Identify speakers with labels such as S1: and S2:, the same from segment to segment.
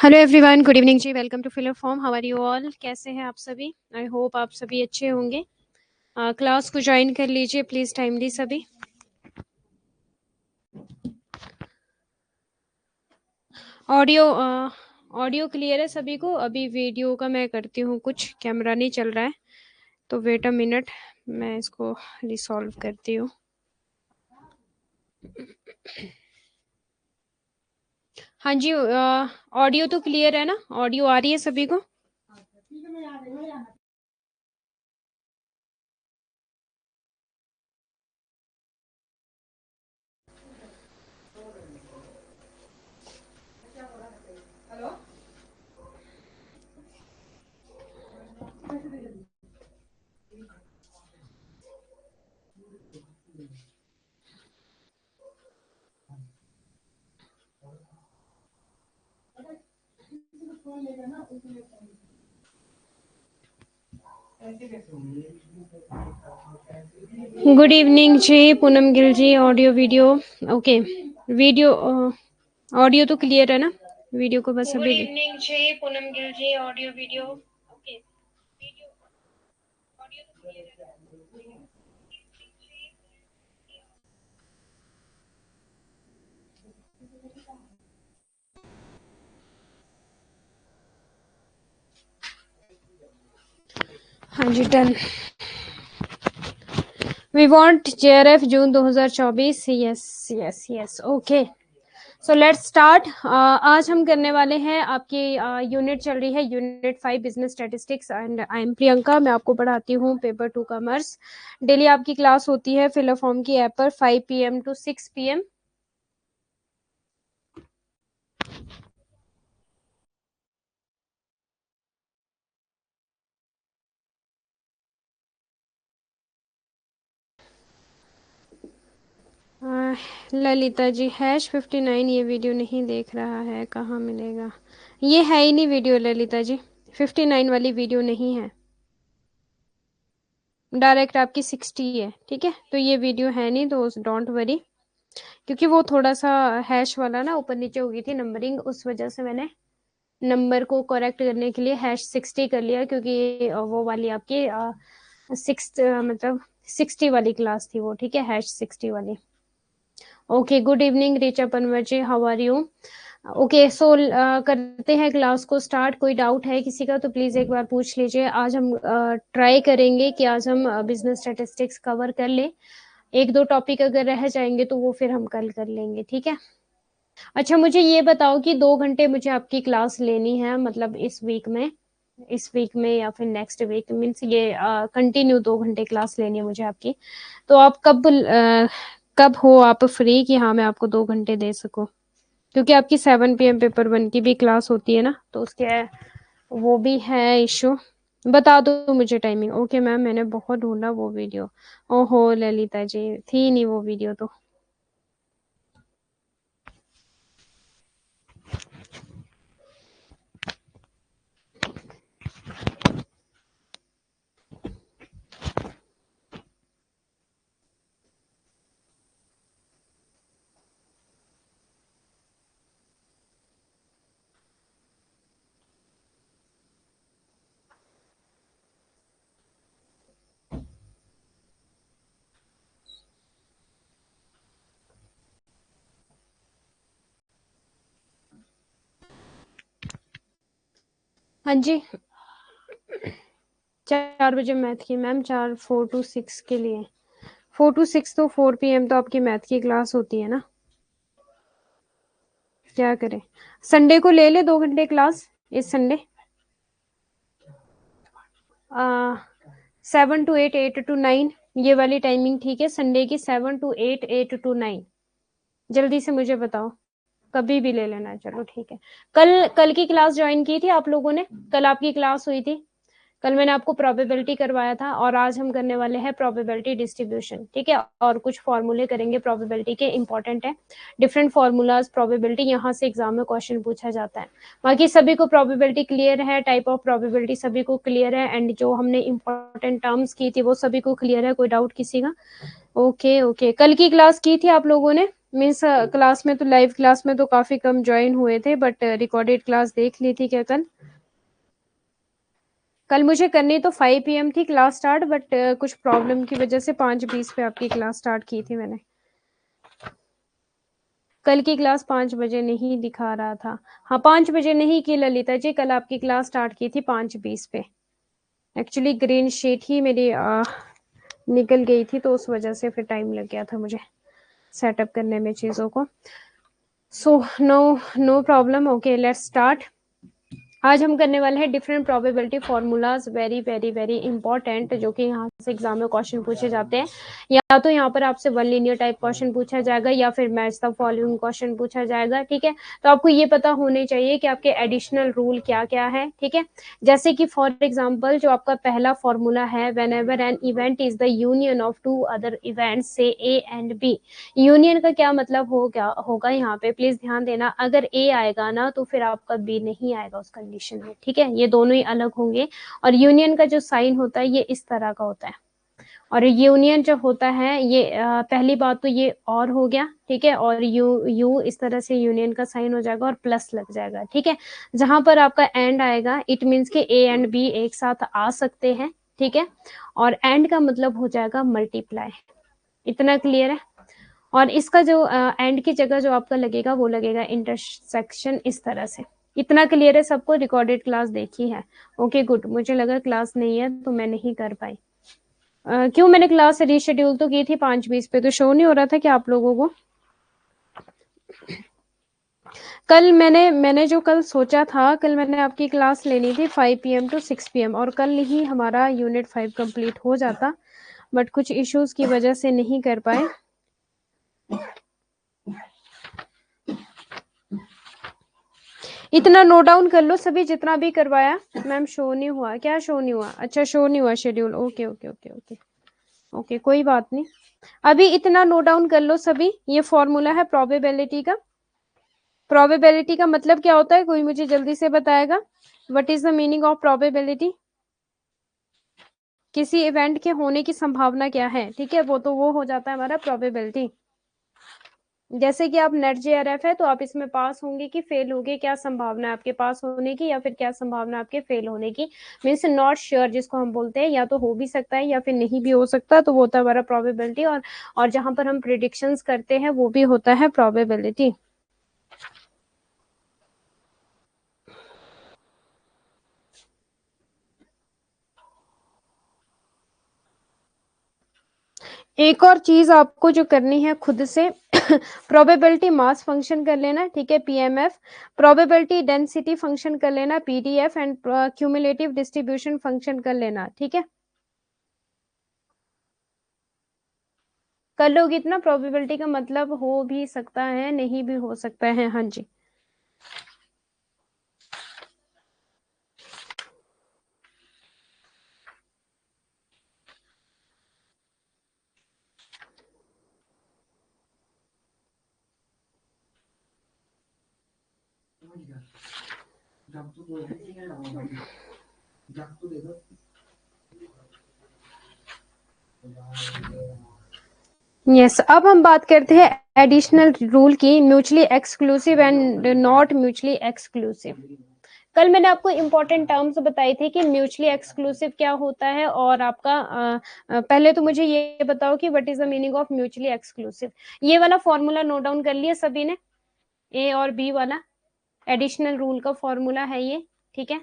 S1: Hello everyone, good evening जी। Welcome to filler form. How are you all? कैसे हैं आप सभी? आई होप आप सभी अच्छे होंगे। क्लास को ज्वाइन कर लीजिए प्लीज़ टाइमली सभी। ऑडियो क्लियर है सभी को? अभी वीडियो का मैं करती हूँ, कुछ कैमरा नहीं चल रहा है, तो वेट अ मिनट, मैं इसको रिसॉल्व करती हूँ। हाँ जी, ऑडियो तो क्लियर है ना? ऑडियो आ रही है सभी को? Good evening ji Poonam Gill ji. Audio video okay. Video audio तो क्लियर है ना? वीडियो को बस अभी good evening ji Poonam Gill ji. Audio video okay. Video audio तो क्लियर है ना? हाँ जी, done. We want JRF June 2024। Yes yes yes, okay. So let's start. आज हम करने वाले हैं, आपकी यूनिट चल रही है unit 5 business statistics and I am Priyanka. मैं आपको पढ़ाती हूँ पेपर 2 कॉमर्स। डेली आपकी क्लास होती है फिलर फॉर्म की ऐप पर 5 PM to 6 PM। Lalita ji #59 ये वीडियो नहीं देख रहा है, कहाँ मिलेगा? ये है ही नहीं वीडियो ललिता जी, 59 वाली वीडियो नहीं है, डायरेक्ट आपकी 60 है। ठीक है, तो ये वीडियो है नहीं, तो डोंट वरी, क्योंकि वो थोड़ा सा हैश वाला ना ऊपर नीचे हो गई थी नंबरिंग, उस वजह से मैंने नंबर को करेक्ट करने के लिए #60 कर लिया, क्योंकि वो वाली आपकी 6 मतलब 60 वाली क्लास थी वो। ठीक है, #60 वाली। Okay, good evening Richa Panwar ji, how are you? Okay, so करते हैं क्लास को स्टार्ट। कोई डाउट है किसी का तो प्लीज एक बार पूछ लीजिए। आज हम ट्राई करेंगे कि आज हम बिजनेस स्टैटिस्टिक्स कवर कर लें। एक दो टॉपिक अगर रह जाएंगे तो वो फिर हम कल कर लेंगे। ठीक है। अच्छा, मुझे ये बताओ कि 2 घंटे मुझे आपकी क्लास लेनी है, मतलब इस वीक में या फिर नेक्स्ट वीक, मीन्स ये कंटिन्यू 2 घंटे क्लास लेनी है मुझे आपकी। तो आप कब हो आप फ्री कि हाँ मैं आपको 2 घंटे दे सकूं? क्योंकि आपकी 7 PM पेपर 1 की भी क्लास होती है ना, तो उसके वो भी है इशू। बता दो मुझे टाइमिंग। ओके मैम, मैंने बहुत ढूंढा वो वीडियो। ओहो ललिता जी, थी नहीं वो वीडियो तो। हाँ जी, 4 बजे मैथ की मैम, 4 to 6 के लिए। 4 to 6 तो 4 PM तो आपकी मैथ की क्लास होती है ना। क्या करें, संडे को ले ले 2 घंटे क्लास, इस संडे 7 to 8, 8 to 9, ये वाली टाइमिंग ठीक है संडे की? 7 to 8, 8 to 9। जल्दी से मुझे बताओ, कभी भी ले लेना। चलो ठीक है। कल कल की क्लास ज्वाइन की थी आप लोगों ने? कल आपकी क्लास हुई थी? कल मैंने आपको प्रोबेबिलिटी करवाया था, और आज हम करने वाले हैं प्रोबेबिलिटी डिस्ट्रीब्यूशन। ठीक है, और कुछ फॉर्मूले करेंगे प्रोबेबिलिटी के, इंपॉर्टेंट है। डिफरेंट फॉर्मूलाज प्रोबेबिलिटी, यहाँ से एग्जाम में क्वेश्चन पूछा जाता है। बाकी सभी को प्रोबेबिलिटी क्लियर है, टाइप ऑफ प्रोबेबिलिटी सभी को क्लियर है, एंड जो हमने इंपॉर्टेंट टर्म्स की थी वो सभी को क्लियर है? कोई डाउट किसी का? ओके ओके, कल की क्लास की थी आप लोगों ने? मीन्स क्लास में तो, लाइव क्लास में तो काफी कम ज्वाइन हुए थे, बट रिकॉर्डेड क्लास देख ली थी क्या कल? कल मुझे करनी तो 5 PM थी क्लास स्टार्ट, बट कुछ प्रॉब्लम की वजह से 5:20 पे आपकी क्लास स्टार्ट की थी मैंने। कल की क्लास 5 बजे नहीं दिखा रहा था। हाँ, 5 बजे नहीं की ललिता जी, कल आपकी क्लास स्टार्ट की थी 5:20 पे। एक्चुअली ग्रीन शीट ही मेरी निकल गई थी, तो उस वजह से फिर टाइम लग गया था मुझे सेटअप करने में चीज़ों को। So no problem. Okay, let's start. आज हम करने वाले हैं different probability formulas, very very very important, जो कि यहाँ से एग्जाम में क्वेश्चन पूछे जाते हैं। या तो यहाँ पर आपसे वन लीनियर टाइप क्वेश्चन पूछा जाएगा, या फिर मैच द फॉलोइंग क्वेश्चन पूछा जाएगा। ठीक है, तो आपको ये पता होने चाहिए कि आपके एडिशनल रूल क्या क्या है। ठीक है, जैसे कि फॉर एग्जाम्पल जो आपका पहला फॉर्मूला है, whenever an event is the union of two other events से ए एंड बी। यूनियन का क्या मतलब होगा यहाँ पे, प्लीज ध्यान देना। अगर ए आएगा ना तो फिर आपका बी नहीं आएगा उस कंडीशन में। ठीक है, ये दोनों ही अलग होंगे। और यूनियन का जो साइन होता है ये इस तरह का होता है। और यूनियन जो होता है ये पहली बात तो ये और हो गया। ठीक है, और यू इस तरह से यूनियन का साइन हो जाएगा और प्लस लग जाएगा। ठीक है, जहां पर आपका एंड आएगा इट मीन्स के ए एंड बी एक साथ आ सकते हैं। ठीक है, और एंड का मतलब हो जाएगा मल्टीप्लाई। इतना क्लियर है? और इसका जो एंड की जगह जो आपका लगेगा वो लगेगा इंटरसेक्शन, इस तरह से। इतना क्लियर है सबको? रिकॉर्डेड क्लास देखी है? ओके गुड, मुझे लगा क्लास नहीं है तो मैं नहीं कर पाई। क्यों, मैंने क्लास रीशेड्यूल तो की थी 5:20 पे, तो शो नहीं हो रहा था क्या आप लोगों को? कल मैंने जो कल सोचा था, कल मैंने आपकी क्लास लेनी थी 5 PM to 6 PM, और कल ही हमारा यूनिट 5 कंप्लीट हो जाता, बट कुछ इश्यूज की वजह से नहीं कर पाए। इतना नोट डाउन कर लो सभी, जितना भी करवाया। मैम शो नहीं हुआ क्या? शो नहीं हुआ? अच्छा, शो नहीं हुआ schedule. Okay okay okay okay okay, कोई बात नहीं। अभी इतना नोट डाउन कर लो सभी, ये फॉर्मूला है प्रोबेबिलिटी का। प्रोबेबिलिटी का मतलब क्या होता है, कोई मुझे जल्दी से बताएगा? What is the meaning of probability? किसी इवेंट के होने की संभावना क्या है। ठीक है, वो हो जाता है हमारा प्रोबेबिलिटी। जैसे कि आप नेट जेआरएफ है तो आप इसमें पास होंगे कि फेल होंगे, क्या संभावना है आपके पास होने की, या फिर क्या संभावना आपके फेल होने की। मीन्स नॉट श्योर जिसको हम बोलते हैं, या तो हो भी सकता है या फिर नहीं भी हो सकता, तो वो होता है हमारा प्रोबेबिलिटी। और जहां पर हम प्रिडिक्शंस करते हैं वो भी होता है प्रोबेबिलिटी। एक और चीज आपको जो करनी है खुद से, प्रोबेबिलिटी मास फंक्शन कर लेना। ठीक है, पीएमएफ। प्रोबेबिलिटी डेंसिटी फंक्शन कर लेना, PDF. And cumulative distribution function कर लेना। ठीक है, कर लोगे इतना? प्रोबेबिलिटी का मतलब हो भी सकता है, नहीं भी हो सकता है। हाँ जी, यस। अब हम बात करते हैं एडिशनल रूल की, mutually exclusive and not mutually exclusive. कल मैंने आपको इंपॉर्टेंट टर्म्स बताई थी कि म्यूचुअली एक्सक्लूसिव क्या होता है, और आपका पहले तो मुझे ये बताओ कि what is the meaning of mutually exclusive. ये वाला फॉर्मूला नोट डाउन कर लिया सभी ने? ए और बी वाला एडिशनल रूल का फॉर्मूला है ये। ठीक है,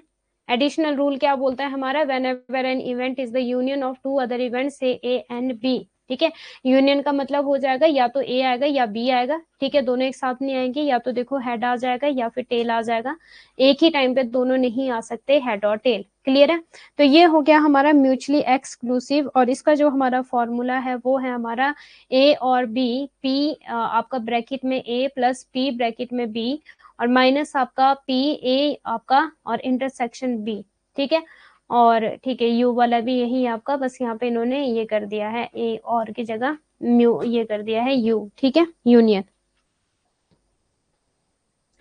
S1: एडिशनल रूल क्या बोलता है हमारा, whenever an event is the union of two other event से ए एंड बी। ठीक है, यूनियन का मतलब हो जाएगा या तो ए आएगा या बी आएगा। ठीक है, दोनों एक साथ नहीं आएंगे, या तो देखो हेड आ जाएगा या फिर टेल आ जाएगा। एक ही टाइम पे दोनों नहीं आ सकते, हेड और टेल। क्लियर है? तो ये हो गया हमारा म्यूचुअली एक्सक्लूसिव, और इसका जो हमारा फॉर्मूला है वो है हमारा ए और बी, पी आपका ब्रैकेट में ए प्लस पी ब्रैकेट में बी, और माइनस आपका पी ए आपका और इंटरसेक्शन बी। ठीक है, और ठीक है यू वाला भी यही आपका, बस यहाँ पे इन्होंने ये कर दिया है ए और की जगह म्यू ये कर दिया है यू। ठीक है, यूनियन।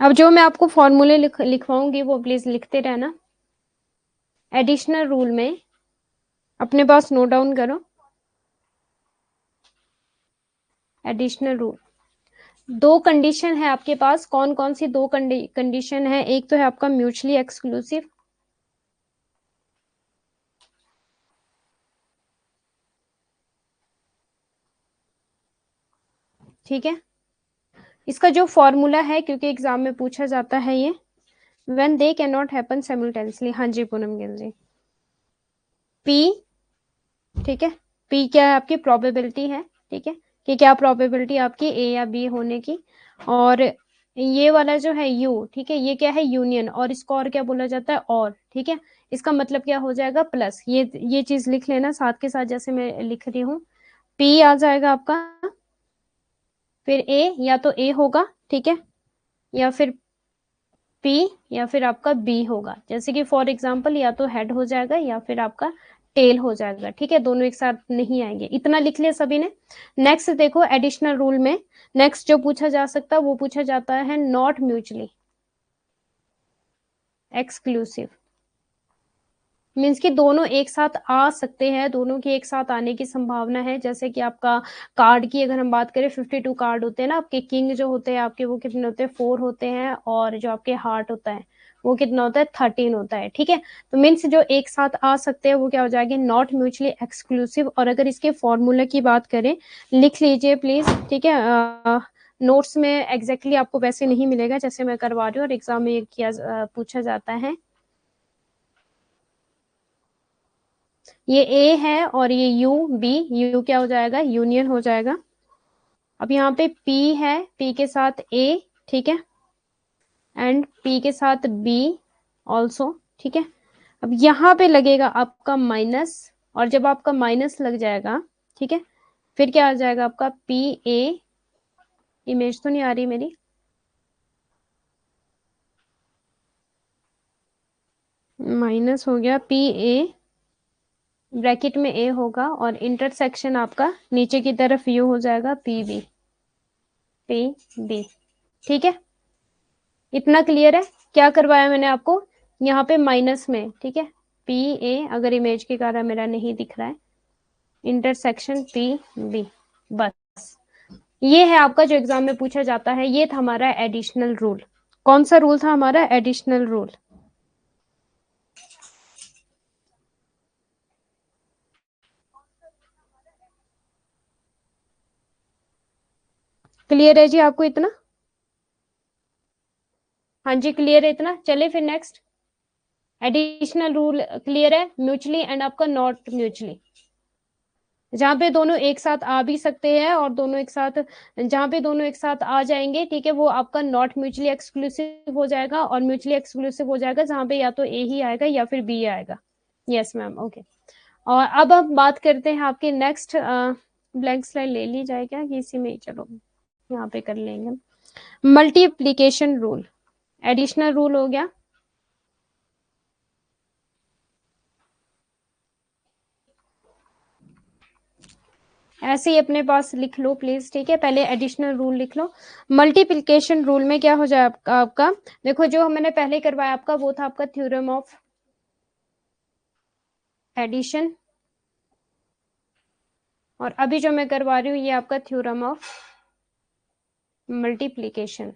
S1: अब जो मैं आपको फॉर्मूले लिखवाऊंगी वो प्लीज लिखते रहना। एडिशनल रूल में अपने पास नोट डाउन करो। एडिशनल रूल, दो कंडीशन है आपके पास, कौन कौन सी दो कंडीशन है? एक तो है आपका म्यूचुअली एक्सक्लूसिव, ठीक है। इसका जो फॉर्मूला है, क्योंकि एग्जाम में पूछा जाता है ये, when they can not happen simultaneously. हाँ जी पूनम गिल जी। पी, ठीक है, पी क्या है आपकी प्रोबेबिलिटी है, ठीक है, कि क्या प्रोबेबिलिटी आपकी ए या बी होने की। और ये वाला जो है यू, ठीक है, ये क्या है यूनियन, और इसको और क्या बोला जाता है और, ठीक है। इसका मतलब क्या हो जाएगा प्लस, ये चीज लिख लेना साथ के साथ जैसे मैं लिख रही हूँ। पी आ जाएगा आपका, फिर ए, या तो ए होगा, ठीक है, या फिर पी, या फिर आपका बी होगा। जैसे कि फॉर एग्जांपल या तो हेड हो जाएगा या फिर आपका टेल हो जाएगा, ठीक है, दोनों एक साथ नहीं आएंगे। इतना लिख लिया सभी ने। नेक्स्ट देखो एडिशनल रूल में, नेक्स्ट जो पूछा जा सकता है वो पूछा जाता है नॉट म्यूचुअली एक्सक्लूसिव। मीन्स कि दोनों एक साथ आ सकते हैं, दोनों की एक साथ आने की संभावना है। जैसे कि आपका कार्ड की अगर हम बात करें, 52 कार्ड होते हैं ना आपके, किंग जो होते हैं आपके वो कितने होते हैं 4 होते हैं, और जो आपके हार्ट होता है वो कितना होता है 13 होता है, ठीक है। तो मीन्स जो एक साथ आ सकते हैं वो क्या हो जाएंगे नॉट म्यूचुअली एक्सक्लूसिव। और अगर इसके फॉर्मूला की बात करें, लिख लीजिए प्लीज, ठीक है। नोट्स में एग्जैक्टली आपको वैसे नहीं मिलेगा जैसे मैं करवा रही हूँ, और एग्जाम में किया पूछा जाता है। ये ए है और ये यू बी, यू क्या हो जाएगा यूनियन हो जाएगा। अब यहाँ पे पी है, पी के साथ ए, ठीक है, एंड पी के साथ बी ऑल्सो, ठीक है। अब यहाँ पे लगेगा आपका माइनस, और जब आपका माइनस लग जाएगा, ठीक है, फिर क्या आ जाएगा आपका पी ए, इमेज तो नहीं आ रही मेरी, माइनस हो गया पी ए, ब्रैकेट में ए होगा, और इंटरसेक्शन आपका नीचे की तरफ यू हो जाएगा पी बी, पी बी, ठीक है। इतना क्लियर है? क्या करवाया मैंने आपको यहाँ पे माइनस में, ठीक है, पी ए, अगर इमेज के कारण मेरा नहीं दिख रहा है, इंटरसेक्शन पी बी, बस। ये है आपका जो एग्जाम में पूछा जाता है। ये था हमारा एडिशनल रूल। कौन सा रूल था हमारा एडिशनल रूल? क्लियर है जी आपको इतना? हाँ जी क्लियर है इतना। चले फिर नेक्स्ट, एडिशनल रूल क्लियर है, म्यूचुअली एंड आपका नॉट म्यूचुअली, जहां पे दोनों एक साथ आ भी सकते हैं और दोनों एक साथ, जहां पे दोनों एक साथ आ जाएंगे, ठीक है, वो आपका नॉट म्यूचुअली एक्सक्लूसिव हो जाएगा, और म्यूचुअली एक्सक्लूसिव हो जाएगा जहां पे या तो ए ही आएगा या फिर बी आएगा। Yes ma'am, okay. और अब हम बात करते हैं आपके नेक्स्ट, ब्लैंक स्लाइड ले ली जाए क्या कि इसी में, चलो यहाँ पे कर लेंगे। मल्टीप्लीकेशन रूल, एडिशनल रूल हो गया। ऐसे ही अपने पास लिख लो प्लीज, ठीक है, पहले एडिशनल रूल लिख लो। मल्टीप्लिकेशन रूल में क्या हो जाए आपका, देखो जो मैंने पहले करवाया आपका वो था आपका थ्योरम ऑफ एडिशन, और अभी जो मैं करवा रही हूँ ये आपका थ्योरम ऑफ मल्टीप्लिकेशन,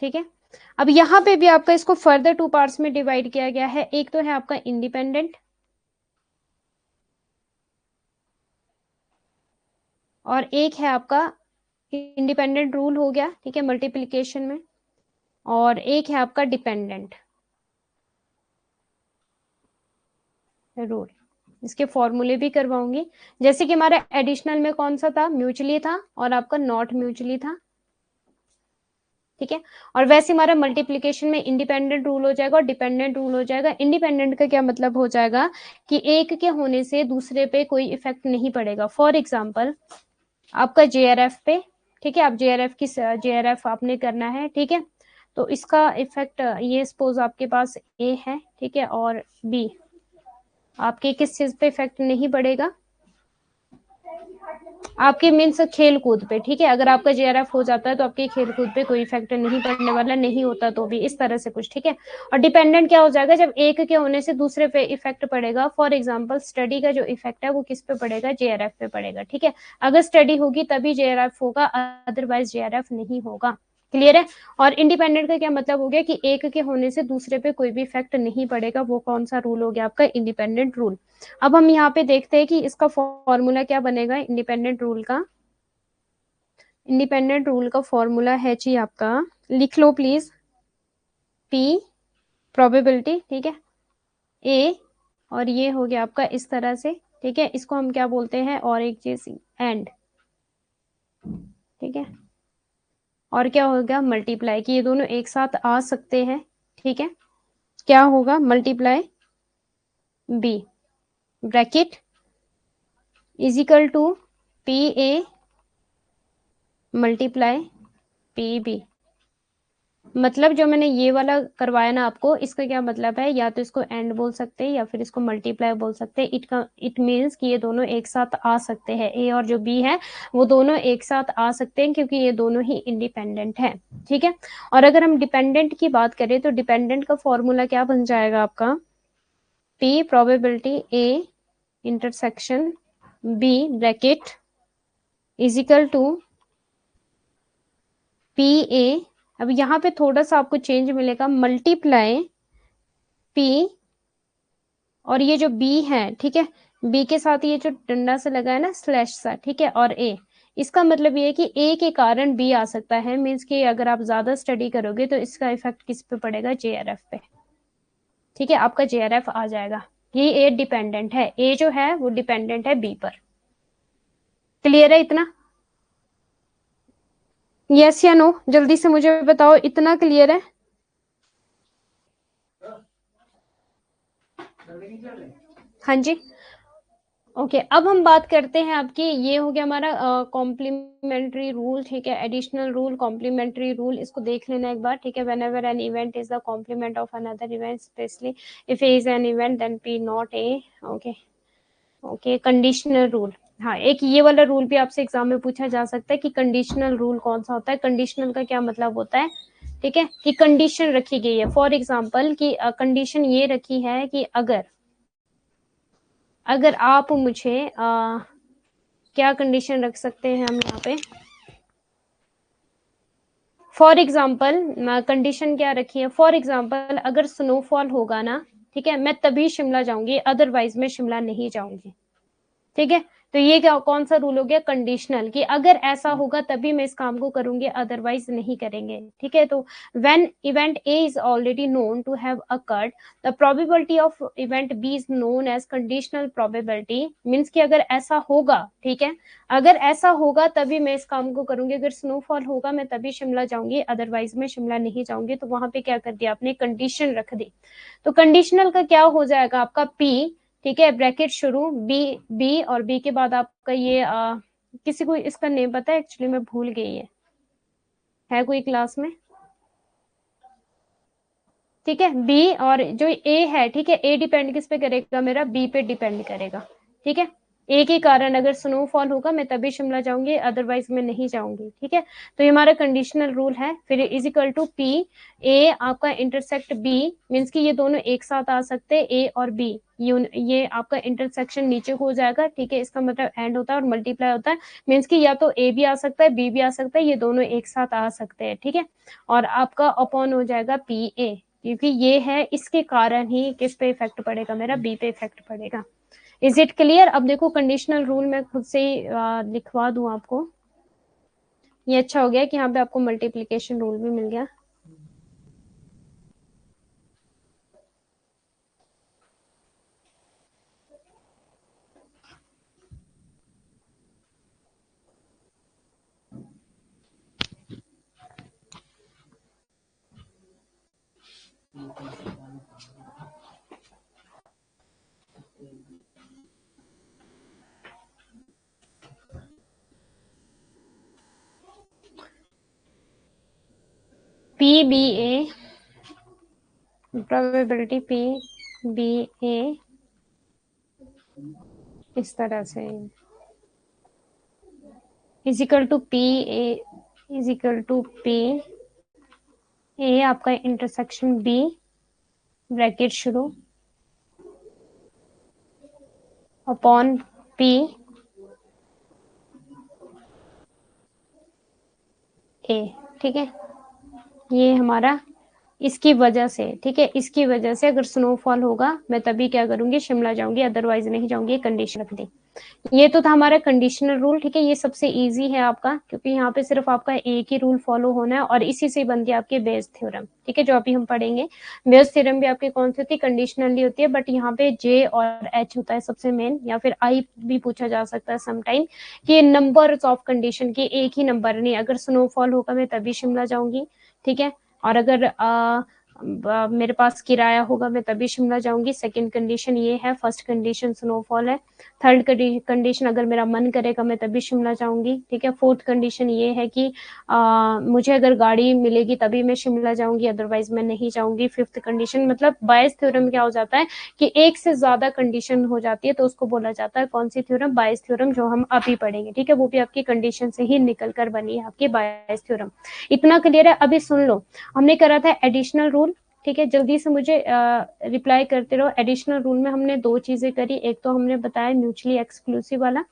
S1: ठीक है। अब यहाँ पे भी आपका इसको फर्दर टू पार्ट्स में डिवाइड किया गया है। एक तो है आपका इंडिपेंडेंट, और एक है आपका इंडिपेंडेंट रूल हो गया, ठीक है, मल्टीप्लिकेशन में, और एक है आपका डिपेंडेंट रूल। इसके फॉर्मूले भी करवाऊंगी। जैसे कि हमारा एडिशनल में कौन सा था, म्यूचुअली था, और आपका नॉट म्यूचुअली था, ठीक है। और वैसे हमारा मल्टीप्लिकेशन में इंडिपेंडेंट रूल हो जाएगा और डिपेंडेंट रूल हो जाएगा। इंडिपेंडेंट का क्या मतलब हो जाएगा कि एक के होने से दूसरे पे कोई इफेक्ट नहीं पड़ेगा। फॉर एग्जाम्पल आपका जेआरएफ पे, ठीक है, आप जेआरएफ की जेआरएफ आपने करना है, ठीक है, तो इसका इफेक्ट ये सपोज आपके पास ए है, ठीक है, और बी, आपके किस चीज पे इफेक्ट नहीं पड़ेगा, आपके मीन्स खेल कूद पे, ठीक है। अगर आपका जेआरएफ हो जाता है तो आपके खेल कूद पे कोई इफेक्ट नहीं पड़ने वाला, नहीं होता तो भी इस तरह से कुछ, ठीक है। और डिपेंडेंट क्या हो जाएगा, जब एक के होने से दूसरे पे इफेक्ट पड़ेगा। फॉर एग्जांपल स्टडी का जो इफेक्ट है वो किस पे पड़ेगा, जेआरएफ पे पड़ेगा, ठीक है। अगर स्टडी होगी तभी जेआरएफ होगा, अदरवाइज जेआरएफ नहीं होगा। क्लियर है। और इंडिपेंडेंट का क्या मतलब हो गया कि एक के होने से दूसरे पे कोई भी इफेक्ट नहीं पड़ेगा। वो कौन सा रूल हो गया आपका, इंडिपेंडेंट रूल। अब हम यहाँ पे देखते हैं कि इसका फॉर्मूला क्या बनेगा इंडिपेंडेंट रूल का। इंडिपेंडेंट रूल का फॉर्मूला है जी आपका, लिख लो प्लीज, पी प्रोबेबिलिटी, ठीक है, ए, और ये हो गया आपका इस तरह से, ठीक है। इसको हम क्या बोलते हैं, और एक चीज एंड, ठीक है। और क्या होगा, मल्टीप्लाई, कि ये दोनों एक साथ आ सकते हैं, ठीक है। क्या होगा, multiply B bracket is equal to P A multiply P B. मतलब जो मैंने ये वाला करवाया ना आपको, इसका क्या मतलब है, या तो इसको एंड बोल सकते हैं या फिर इसको मल्टीप्लाई बोल सकते हैं। इट मीन्स कि ये दोनों एक साथ आ सकते हैं, ए और जो बी है वो दोनों एक साथ आ सकते हैं, क्योंकि ये दोनों ही इंडिपेंडेंट है, ठीक है। और अगर हम डिपेंडेंट की बात करें तो डिपेंडेंट का फॉर्मूला क्या बन जाएगा आपका, P probability A intersection B bracket is equal to P A. अब यहाँ पे थोड़ा सा आपको चेंज मिलेगा, मल्टीप्लाई पी, और ये जो बी है, ठीक है, बी के साथ ये जो डंडा से लगा है ना स्लैश सा, ठीक है, और ए। इसका मतलब ये है कि ए के कारण बी आ सकता है, मीन्स कि अगर आप ज्यादा स्टडी करोगे तो इसका इफेक्ट किस पे पड़ेगा, जेआरएफ पे, ठीक है। आपका जेआरएफ आ जाएगा। ये ए डिपेंडेंट है, ए जो है वो डिपेंडेंट है बी पर। क्लियर है इतना, यस या नो, जल्दी से मुझे बताओ, इतना क्लियर है। हाँ जी, ओके। अब हम बात करते हैं आपकी, ये हो गया हमारा कॉम्प्लीमेंट्री रूल, ठीक है, एडिशनल रूल, कॉम्प्लीमेंट्री रूल, इसको देख लेना एक बार, ठीक है। Whenever an event is the complement of another event, specially if A is an event then P not A, okay. Okay, conditional rule, हाँ, एक ये वाला रूल भी आपसे एग्जाम में पूछा जा सकता है कि कंडीशनल रूल कौन सा होता है। कंडीशनल का क्या मतलब होता है, ठीक है, कि कंडीशन रखी गई है। फॉर एग्जाम्पल की कंडीशन ये रखी है कि अगर आप मुझे क्या कंडीशन रख सकते हैं हम यहाँ पे, फॉर एग्जाम्पल कंडीशन क्या रखी है, फॉर एग्जाम्पल अगर स्नोफॉल होगा ना, ठीक है, मैं तभी शिमला जाऊंगी, अदरवाइज मैं शिमला नहीं जाऊंगी, ठीक है। तो ये क्या, कौन सा रूल हो गया, कंडीशनल, कि अगर ऐसा होगा तभी मैं इस काम को करूंगी, अदरवाइज नहीं करेंगे, ठीक है। तो when event A is already known to have occurred, the probability of event B is known as conditional probability, means कि अगर ऐसा होगा, ठीक है, अगर ऐसा होगा तभी मैं इस काम को करूंगी, अगर स्नोफॉल होगा मैं तभी शिमला जाऊंगी, अदरवाइज मैं शिमला नहीं जाऊंगी। तो वहां पे क्या कर दिया आपने, कंडीशन रख दी। तो कंडीशनल का क्या हो जाएगा आपका, पी, ठीक है, ब्रैकेट शुरू बी, बी और बी के बाद आपका ये किसी को इसका नेम पता है, एक्चुअली मैं भूल गई है कोई क्लास में, ठीक है, बी और जो ए है, ठीक है, ए डिपेंड किस पे करेगा, मेरा बी पे डिपेंड करेगा, ठीक है। ए के कारण अगर स्नोफॉल होगा मैं तभी शिमला जाऊंगी, अदरवाइज मैं नहीं जाऊंगी, ठीक है। तो ये हमारा कंडीशनल रूल है। फिर is equal to P A आपका इंटरसेक्ट बी, मीन्स कि ये दोनों एक साथ आ सकते हैं, ए और बी, ये आपका इंटरसेक्शन नीचे को हो जाएगा, ठीक है। इसका मतलब एंड होता है और मल्टीप्लाई होता है, मीन्स कि या तो ए भी आ सकता है बी भी आ सकता है, ये दोनों एक साथ आ सकते हैं, ठीक है। और आपका अपॉन हो जाएगा पी ए, क्योंकि ये है, इसके कारण ही किस पे इफेक्ट पड़ेगा, मेरा बी पे इफेक्ट पड़ेगा। Is it clear. अब देखो कंडीशनल रूल मैं खुद से ही लिखवा दूं आपको, ये अच्छा हो गया कि यहाँ पे आपको मल्टीप्लीकेशन रूल भी मिल गया। P B A probability, P B A इस तरह से, is equal to P A, is equal to P A आपका इंटरसेक्शन बी, ब्रैकेट शुरू, अपॉन पी ए। ठीक है, ये हमारा इसकी वजह से, ठीक है, इसकी वजह से अगर स्नोफॉल होगा मैं तभी क्या करूंगी, शिमला जाऊंगी, अदरवाइज नहीं जाऊंगी। कंडीशन रख दी। ये तो था हमारा कंडीशनल रूल। ठीक है, ये सबसे इजी है आपका, क्योंकि यहाँ पे सिर्फ आपका एक ही रूल फॉलो होना है और इसी से बनती है आपकी बेस थ्योरम। ठीक है, जो अभी हम पढ़ेंगे। बेस थ्योरम भी आपकी कौन सी होती है, कंडीशनली होती है, बट यहाँ पे जे और एच होता है सबसे मेन, या फिर आई भी पूछा जा सकता है समटाइम, कि नंबर ऑफ कंडीशन की एक ही नंबर नहीं। अगर स्नोफॉल होगा मैं तभी शिमला जाऊंगी। ठीक है, और अगर मेरे पास किराया होगा मैं तभी शिमला जाऊंगी। सेकंड कंडीशन ये है। फर्स्ट कंडीशन स्नोफॉल है। थर्ड कंडीशन अगर मेरा मन करेगा मैं तभी शिमला जाऊंगी। ठीक है, फोर्थ कंडीशन ये है कि मुझे अगर गाड़ी मिलेगी तभी मैं शिमला जाऊंगी, अदरवाइज मैं नहीं जाऊंगी। फिफ्थ कंडीशन, मतलब बायस थ्योरम क्या हो जाता है कि एक से ज्यादा कंडीशन हो जाती है तो उसको बोला जाता है कौन सी थ्योरम, बायस थ्योरम, जो हम अभी पढ़ेंगे। ठीक है, वो भी आपकी कंडीशन से ही निकल कर बनी है आपकी बायस थ्योरम। इतना क्लियर है? अभी सुन लो, हमने करा था एडिशनल रूल। ठीक है, जल्दी से मुझे रिप्लाई करते रहो। एडिशनल रूल में हमने दो चीजें करी, एक तो हमने बताया म्यूचुअली एक्सक्लूसिव वाला,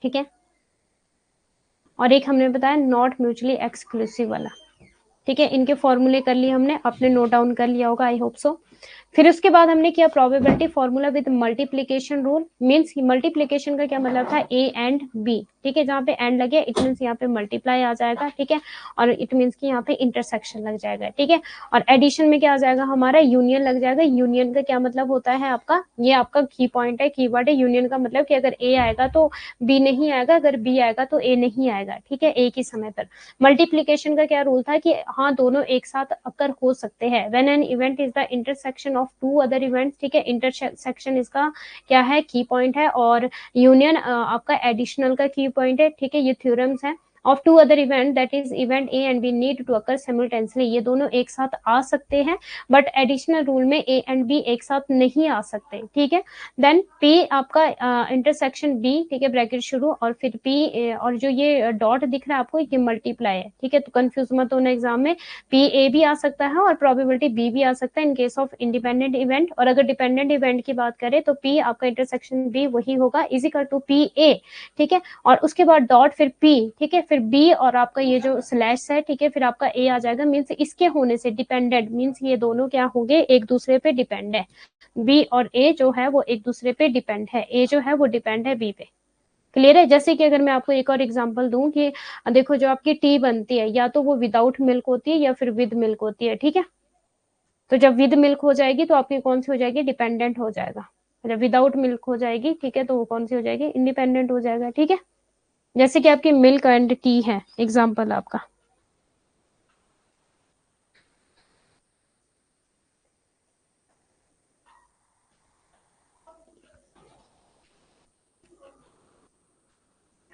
S1: ठीक है, और एक हमने बताया नॉट म्यूचुअली एक्सक्लूसिव वाला। ठीक है, इनके फॉर्मूले कर लिए हमने, आपने नोट डाउन कर लिया होगा, आई होप सो। फिर उसके बाद हमने किया probability formula with multiplication rule. Means multiplication का क्या मतलब था, ए एंड बी। ठीक है, जहाँ पे एंड लगे इट मीन्स यहाँ पे मल्टीप्लाई आ जाएगा। ठीक है, और इट मीन्स की यहाँ पे इंटरसेक्शन लग जाएगा। ठीक है, और एडिशन में क्या आ जाएगा, हमारा यूनियन लग जाएगा। यूनियन का क्या मतलब होता है आपका, ये आपका की पॉइंट है, कीवर्ड है। यूनियन का मतलब कि अगर ए आएगा तो बी नहीं आएगा, अगर बी आएगा तो ए नहीं आएगा। ठीक है, एक ही समय पर। मल्टीप्लीकेशन का क्या रूल था कि हाँ दोनों एक साथ अकर हो सकते हैं। When an event is the intersection of two other events. ठीक है, इंटरसेक्शन इसका क्या है, की पॉइंट है, और यूनियन आपका एडिशनल का की पॉइंट है। ठीक है, ये थ्योरम्स है। Of two other event, that is event A and B need to occur simultaneously, ये दोनों एक साथ आ सकते हैं, बट एडिशनल रूल में ए एंड बी एक साथ नहीं आ सकते। ठीक है, देन पी आपका इंटरसेक्शन बी, ठीक है, ब्रैकेट शुरू, और फिर पी, और जो ये डॉट दिख रहा है आपको ये मल्टीप्लाई है। ठीक है, तो कंफ्यूज मत होना एग्जाम में, पी ए भी आ सकता है और प्रोबेबिलिटी बी भी आ सकता है in case of independent event. और अगर डिपेंडेंट इवेंट की बात करें तो पी आपका इंटरसेक्शन बी वही होगा, इजिकल टू पी ए। ठीक है, और उसके बाद डॉट, फिर पी, ठीक है, फिर बी, और आपका ये जो स्लैश है, ठीक है, फिर आपका ए आ जाएगा। मीन्स इसके होने से डिपेंडेंट, मीन्स ये दोनों क्या होंगे, एक दूसरे पे डिपेंड है। बी और ए जो है वो एक दूसरे पे डिपेंड है, ए जो है वो डिपेंड है बी पे। क्लियर है? जैसे कि अगर मैं आपको एक और एग्जांपल दूं कि देखो जो आपकी टी बनती है या तो वो विदाउट मिल्क होती है या फिर विद मिल्क होती है। ठीक है, तो जब विद मिल्क हो जाएगी तो आपकी कौन सी हो जाएगी, डिपेंडेंट हो जाएगा। जब विदाउट मिल्क हो जाएगी, ठीक है, तो वो कौन सी हो जाएगी, इंडिपेंडेंट हो जाएगा। ठीक है, जैसे कि आपकी मिल्क एंड टी है एग्जाम्पल आपका।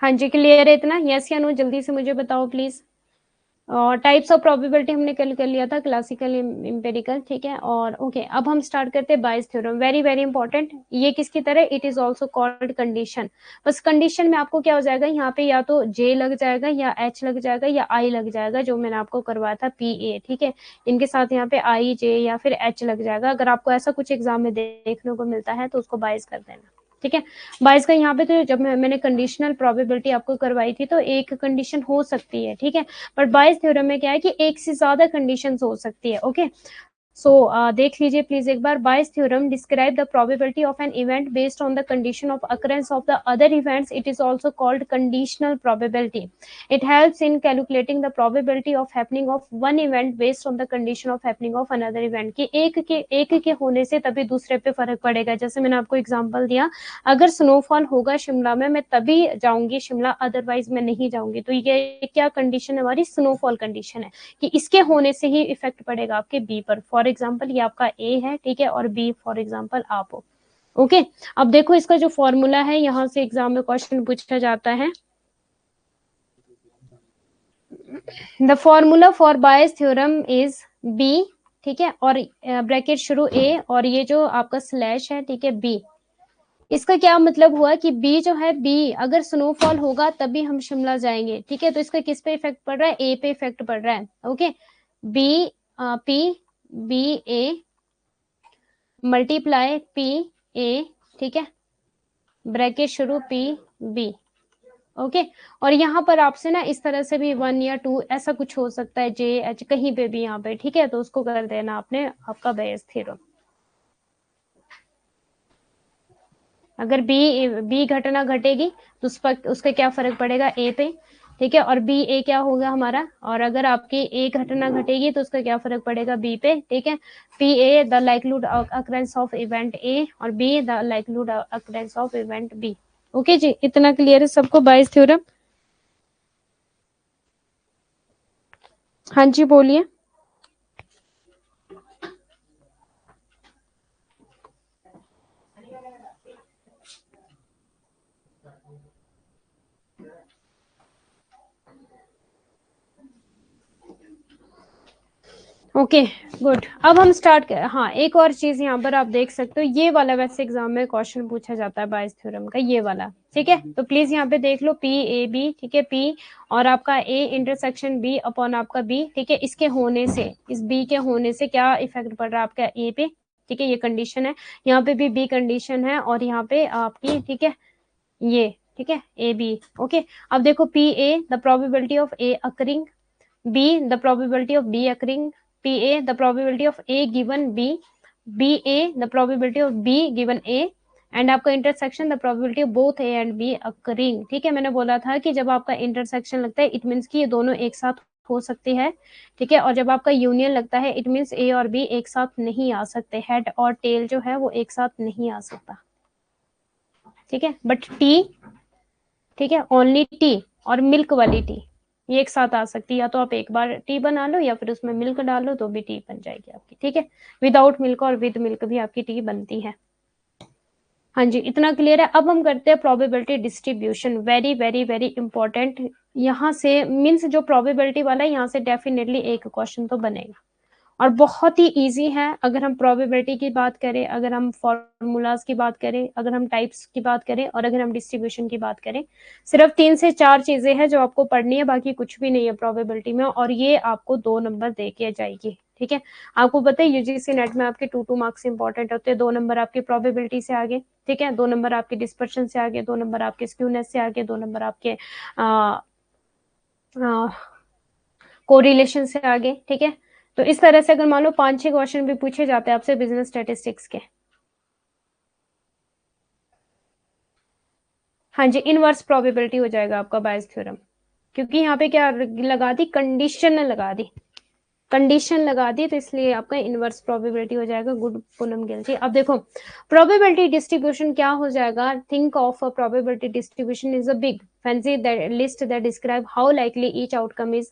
S1: हाँ जी, क्लियर है इतना? यस या नो, जल्दी से मुझे बताओ प्लीज। और टाइप्स ऑफ प्रोबेबिलिटी हमने कल कर लिया था, क्लासिकल, एम्पिरिकल। ठीक है, और ओके, अब हम स्टार्ट करते हैं बायस थ्योरम। वेरी वेरी इंपॉर्टेंट, ये किसकी तरह, it is also called condition. बस कंडीशन में आपको क्या हो जाएगा, यहाँ पे या तो जे लग जाएगा या एच लग जाएगा या आई लग जाएगा, जो मैंने आपको करवाया था पी ए। ठीक है, इनके साथ यहाँ पे आई, जे या फिर एच लग जाएगा। अगर आपको ऐसा कुछ एग्जाम में देखने को मिलता है तो उसको बायस कर देना। ठीक है, बायस का यहाँ पे तो जब मैंने कंडीशनल प्रोबेबिलिटी आपको करवाई थी तो एक कंडीशन हो सकती है। ठीक है, बट बायस थ्योरम में क्या है कि एक से ज्यादा कंडीशंस हो सकती है। ओके, सो देख लीजिए प्लीज एक बार। Bayes theorem describe the probability of an event based on the condition of occurrence of the other events. It is also called conditional probability. It helps in calculating the probability of happening of one event based on the condition of happening of another event, कि एक के होने से तभी दूसरे पे फर्क पड़ेगा। जैसे मैंने आपको एग्जांपल दिया, अगर स्नोफॉल होगा शिमला में मैं तभी जाऊंगी शिमला, अदरवाइज मैं नहीं जाऊंगी। तो ये क्या कंडीशन है हमारी, स्नोफॉल कंडीशन है, कि इसके होने से ही इफेक्ट पड़ेगा आपके बी पर। फॉर एग्जाम्पल ये आपका ए है, ठीक है, और बी फॉर एग्जाम्पल आप हो। ओके, अब देखो इसका जो फॉर्मूला है, यहाँ से एग्जाम में क्वेश्चन पूछा जाता है। The formula for Bayes theorem is B, ठीक है, और ब्रैकेट शुरू ए, और ये जो आपका स्लैश है, ठीक है, बी। इसका क्या मतलब हुआ कि बी जो है, बी अगर स्नोफॉल होगा तभी हम शिमला जाएंगे, ठीक है। तो इसका किस पे इफेक्ट पड़ रहा है, ए पे इफेक्ट पड़ रहा है, okay. B P B A multiply P A, ठीक है, ब्रैकेट शुरू पी बी, ओके। और यहाँ पर आपसे ना इस तरह से भी 1 या 2 ऐसा कुछ हो सकता है, जे एच कहीं पे भी यहाँ पे, ठीक है। तो उसको कर देना आपने आपका बेयस थ्योरम। अगर बी घटना घटेगी तो उस पर उसका क्या फर्क पड़ेगा, ए पे, ठीक है। और बी ए क्या होगा हमारा, और अगर आपकी ए घटना घटेगी तो उसका क्या फर्क पड़ेगा, बी पे, ठीक है। P A the likelihood occurrence of event A, और B the likelihood occurrence of event B. Okay जी, इतना क्लियर है सबको बायस थ्योरम? हाँ जी बोलिए। ओके गुड, अब हम स्टार्ट कर, हाँ एक और चीज यहाँ पर आप देख सकते हो, ये वाला वैसे एग्जाम में क्वेश्चन पूछा जाता है बायस थ्योरम का, ये वाला, ठीक है। तो प्लीज यहाँ पे देख लो, पी ए बी, ठीक है, पी और आपका ए इंटरसेक्शन बी अपॉन आपका बी, ठीक है। इसके होने से, इस बी के होने से क्या इफेक्ट पड़ रहा है आपका ए पे, ठीक है, ये कंडीशन है। यहाँ पे भी बी कंडीशन है, और यहाँ पे आपकी, ठीक है, ये, ठीक है, ए बी, ओके। अब देखो, P A the probability of A occurring, B the probability of B occurring, PA the probability of A given B, BA the probability of B given A, and आपका intersection the probability of both A and B occurring, ठीक है। मैंने बोला था कि जब आपका intersection लगता है इट मीन्स कि ये दोनों एक साथ हो सकते हैं, ठीक है। और जब आपका यूनियन लगता है इट मीन्स ए और बी एक साथ नहीं आ सकते, हेड और टेल जो है वो एक साथ नहीं आ सकता, ठीक है। बट टी, ठीक है, ओनली टी और मिल्क वाली टी ये एक साथ आ सकती है, या तो आप एक बार टी बना लो या फिर उसमें मिल्क डाल लो तो भी टी बन जाएगी आपकी, ठीक है। विदाउट मिल्क और विद मिल्क भी आपकी टी बनती है। हाँ जी, इतना क्लियर है। अब हम करते हैं probability distribution, very very very important. यहाँ से मीन्स जो प्रोबेबिलिटी वाला है यहाँ से डेफिनेटली एक क्वेश्चन तो बनेगा, और बहुत ही इजी है। अगर हम प्रोबेबिलिटी की बात करें, अगर हम फॉर्मूलाज की बात करें, अगर हम टाइप्स की बात करें, और अगर हम डिस्ट्रीब्यूशन की बात करें, सिर्फ 3 से 4 चीजें हैं जो आपको पढ़नी है, बाकी कुछ भी नहीं है प्रोबेबिलिटी में, और ये आपको 2 नंबर दे के जाएगी, ठीक है। आपको पता है यूजीसी नेट में आपके 2 मार्क्स इंपॉर्टेंट होते हैं, 2 नंबर आपके प्रोबेबिलिटी से आगे, ठीक है, 2 नंबर आपके डिस्पर्शन से आगे, 2 नंबर आपके स्क्यूनेस से आगे, 2 नंबर आपके कोरिलेशन से आगे, ठीक है। तो इस तरह से अगर मान लो 5-6 क्वेश्चन भी पूछे जाते हैं आपसे बिजनेस स्टैटिस्टिक्स के, हाँ जी, इनवर्स प्रोबेबिलिटी हो जाएगा आपका बायस थ्योरम, क्योंकि यहाँ पे क्या लगा दी, कंडीशन लगा दी, कंडीशन लगा दी, तो इसलिए आपका इनवर्स प्रोबेबिलिटी हो जाएगा। गुड पूनम गिल जी। अब देखो प्रोबेबिलिटी डिस्ट्रीब्यूशन क्या हो जाएगा, think of a probability distribution is a big fancy that list that describe how likely each outcome is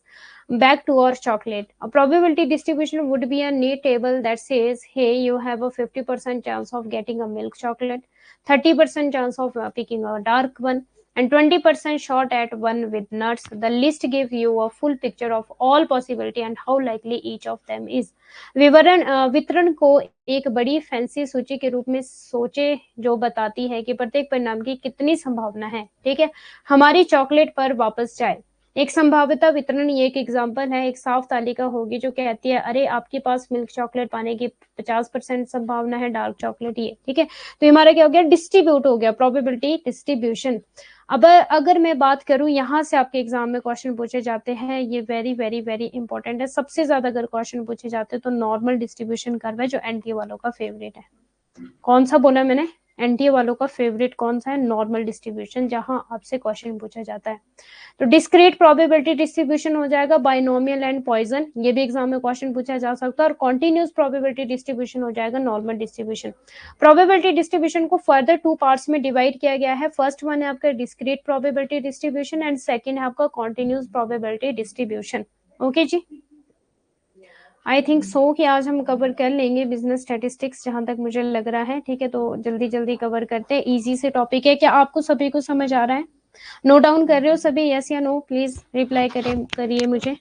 S1: back to our chocolate. A probability distribution would be a neat table that says, hey, you have a 50% chance of getting a milk chocolate, 30% chance of picking a dark one, and 20% shot at one with nuts. The list gives you a full picture of all possibility and how likely each of them is. वितरण को एक बड़ी fancy सूची के रूप में सोचे, जो बताती है कि प्रत्येक परिणाम की कितनी संभावना है, ठीक है, हमारी चॉकलेट पर वापस जाए। एक संभाव्यता वितरण, ये एक एग्जांपल है, एक साफ तालिका होगी जो कहती है अरे आपके पास मिल्क चॉकलेट पाने की 50% संभावना है, डार्क चॉकलेट ये, ठीक है। तो हमारा क्या हो गया, डिस्ट्रीब्यूट हो गया, प्रोबेबिलिटी डिस्ट्रीब्यूशन। अब अगर मैं बात करूं, यहाँ से आपके एग्जाम में क्वेश्चन पूछे जाते हैं, ये वेरी वेरी वेरी इंपॉर्टेंट है। सबसे ज्यादा अगर क्वेश्चन पूछे जाते हैं तो नॉर्मल डिस्ट्रीब्यूशन कर्व है, जो एनटीए वालों का फेवरेट है। कौन सा बोला मैंने, एनटीए वालों का फेवरेट कौन सा है, नॉर्मल डिस्ट्रीब्यूशन, जहां आपसे क्वेश्चन पूछा जाता है। तो डिस्क्रीट प्रोबेबिलिटी डिस्ट्रीब्यूशन हो जाएगा बाइनोमियल एंड पॉइजन, ये भी एग्जाम में क्वेश्चन पूछा जा सकता है। और कॉन्टिन्यूस प्रोबेबिलिटी डिस्ट्रीब्यूशन हो जाएगा नॉर्मल डिस्ट्रीब्यूशन। प्रोबेबिलिटी डिस्ट्रीब्यूशन को फर्दर 2 पार्ट्स में डिवाइड किया गया है। फर्स्ट वन है आपका discrete probability distribution, and second है आपका कॉन्टिन्यूस प्रोबेबिलिटी डिस्ट्रीब्यूशन। ओके जी, आई थिंक सो कि आज हम कवर कर लेंगे बिजनेस स्टैटिस्टिक्स, जहां तक मुझे लग रहा है, ठीक है। तो जल्दी जल्दी कवर करते हैं, इजी से टॉपिक है। क्या आपको सभी को समझ आ रहा है, नोट डाउन कर रहे हो सभी, यस या नो, प्लीज रिप्लाई करिए मुझे,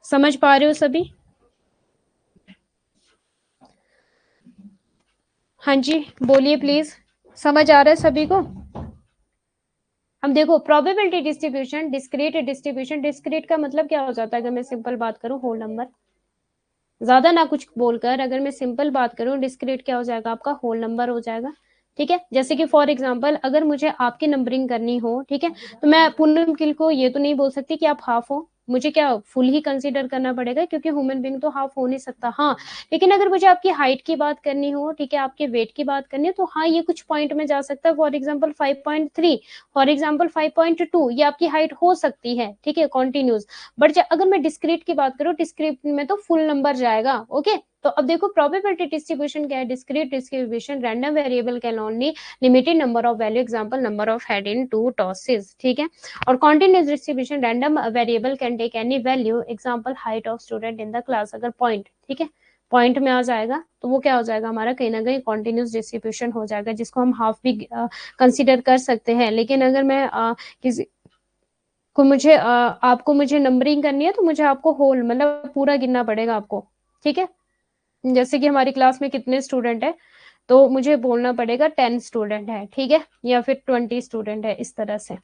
S1: समझ पा रहे हो सभी? हाँ जी बोलिए प्लीज। समझ आ रहा है सभी को? अब देखो probability distribution, discrete distribution, discrete का मतलब क्या हो जाता है अगर मैं सिंपल बात करूं, होल नंबर, ज्यादा ना कुछ बोलकर अगर मैं सिंपल बात करूं, डिस्क्रीट क्या हो जाएगा आपका, होल नंबर हो जाएगा। ठीक है, जैसे कि फॉर एग्जांपल अगर मुझे आपकी नंबरिंग करनी हो, ठीक है, तो मैं पूनम गिल को ये तो नहीं बोल सकती कि आप हाफ हो, मुझे क्या फुल ही कंसीडर करना पड़ेगा, क्योंकि ह्यूमन बीइंग तो हाफ हो नहीं सकता। हाँ, लेकिन अगर मुझे आपकी हाइट की बात करनी हो, ठीक है, आपके वेट की बात करनी हो, तो हाँ ये कुछ पॉइंट में जा सकता है, फॉर एग्जाम्पल 5.3, फॉर एग्जाम्पल 5.2, ये आपकी हाइट हो सकती है, ठीक है, कॉन्टिन्यूस। बट अगर मैं डिस्क्रीट की बात करूं, डिस्क्रीट में तो फुल नंबर जाएगा। ओके, तो अब देखो प्रोबेबिलिटी डिस्ट्रीब्यूशन क्या है, discrete distribution, random variable can only limited number of value, example number of head in 2 tosses, ठीक है। और continuous distribution, random variable can take any value, example height of student in the class. अगर point, ठीक है, point में आ जाएगा तो वो क्या हो जाएगा हमारा, कहीं ना कहीं कॉन्टिन्यूस डिस्ट्रीब्यूशन हो जाएगा, जिसको हम हाफ भी कंसिडर कर सकते हैं। लेकिन अगर मैं किसी को मुझे आपको मुझे नंबरिंग करनी है, तो मुझे आपको होल मतलब पूरा गिनना पड़ेगा आपको, ठीक है। जैसे कि हमारी क्लास में कितने स्टूडेंट है, तो मुझे बोलना पड़ेगा 10 स्टूडेंट है, ठीक है, या फिर 20 स्टूडेंट है, इस तरह से।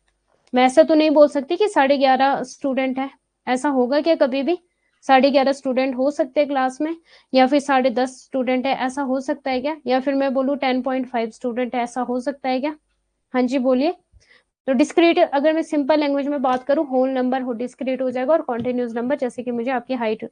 S1: मैं ऐसा तो नहीं बोल सकती कि 11.5 स्टूडेंट है, ऐसा होगा क्या कभी भी? 11.5 स्टूडेंट हो सकते हैं क्लास में, या फिर 10.5 स्टूडेंट है, ऐसा हो सकता है क्या? या फिर मैं बोलूँ 10.5 स्टूडेंट है, ऐसा हो सकता है क्या? हाँ जी बोलिए। तो डिस्क्रीट अगर मैं सिंपल लैंग्वेज में बात करूं, होल नंबर हो डिस्क्रीट हो जाएगा, और कॉन्टिन्यूस नंबर, जैसे कि मुझे आपकी हाइट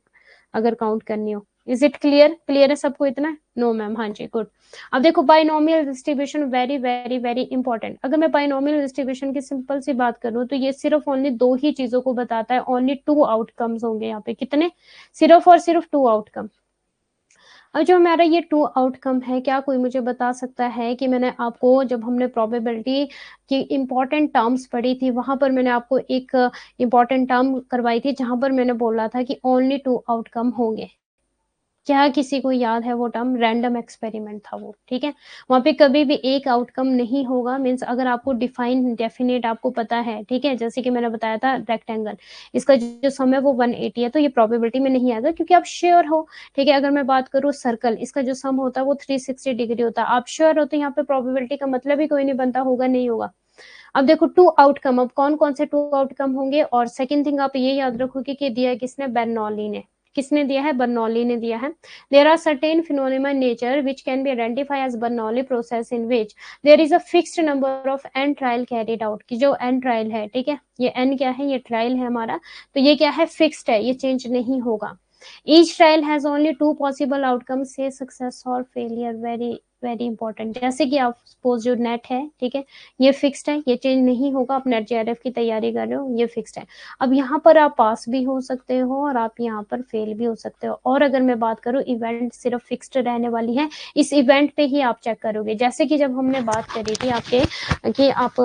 S1: अगर काउंट करनी हो। Is it clear? क्लियर है सबको इतना? नो मैम, हाँ जी, गुड। अब देखो binomial distribution, very very very important. अगर मैं बाइनोमियल डिस्ट्रीब्यूशन की सिंपल सी बात करूं, तो ये सिर्फ ओनली दो ही चीजों को बताता है, ओनली 2 आउटकम्स होंगे यहाँ पे। कितने? सिर्फ और सिर्फ 2 आउटकम। अब जो हमारा ये 2 आउटकम है, क्या कोई मुझे बता सकता है कि मैंने आपको जब हमने प्रोबेबिलिटी की इंपॉर्टेंट टर्म्स पढ़ी थी, वहां पर मैंने आपको एक इंपॉर्टेंट टर्म करवाई थी, जहां पर मैंने बोला था कि ओनली 2 आउटकम होंगे। क्या किसी को याद है वो टर्म? रैंडम एक्सपेरिमेंट था वो, ठीक है। वहां पे कभी भी एक आउटकम नहीं होगा, मीन्स अगर आपको डिफाइन डेफिनेट आपको पता है, ठीक है, जैसे कि मैंने बताया था रेक्टेंगल, इसका जो सम है वो 180 है, तो ये प्रोबेबिलिटी में नहीं आएगा, क्योंकि आप श्योर हो। ठीक है, अगर मैं बात करूँ सर्कल, इसका जो सम होता है वो 360 डिग्री होता है, आप श्योर हो, तो यहाँ पे प्रोबेबिलिटी का मतलब ही कोई नहीं बनता, होगा नहीं होगा। अब देखो 2 आउटकम, अब कौन कौन से 2 आउटकम होंगे? और सेकंड थिंग आप ये याद रखोगे कि दिया है किसने? बर्नौली ने। किसने दिया है? बर्नौली ने दिया है। There are certain phenomena in nature which can be identify as Bernoulli process in which there is a fixed number of n trial carried out. की जो एन ट्रायल है, ठीक है, ये एन क्या है? ये ट्रायल है हमारा, तो ये क्या है? फिक्स्ड है, ये चेंज नहीं होगा। Each trial has only 2 possible outcomes, से सक्सेस और फेलियर। Very very important. जैसे कि आप सपोज जो नेट है, ठीक है, ये फिक्स्ड है, ये चेंज नहीं होगा। आप नेट जेआरएफ की तैयारी कर रहे हो, ये फिक्स्ड है। अब यहाँ पर आप पास भी हो सकते हो और आप यहाँ पर फेल भी हो सकते हो। और अगर मैं बात करूँ, इवेंट सिर्फ फिक्स्ड रहने वाली है, इस इवेंट पे ही आप चेक करोगे। जैसे कि जब हमने बात करी थी आपके कि आप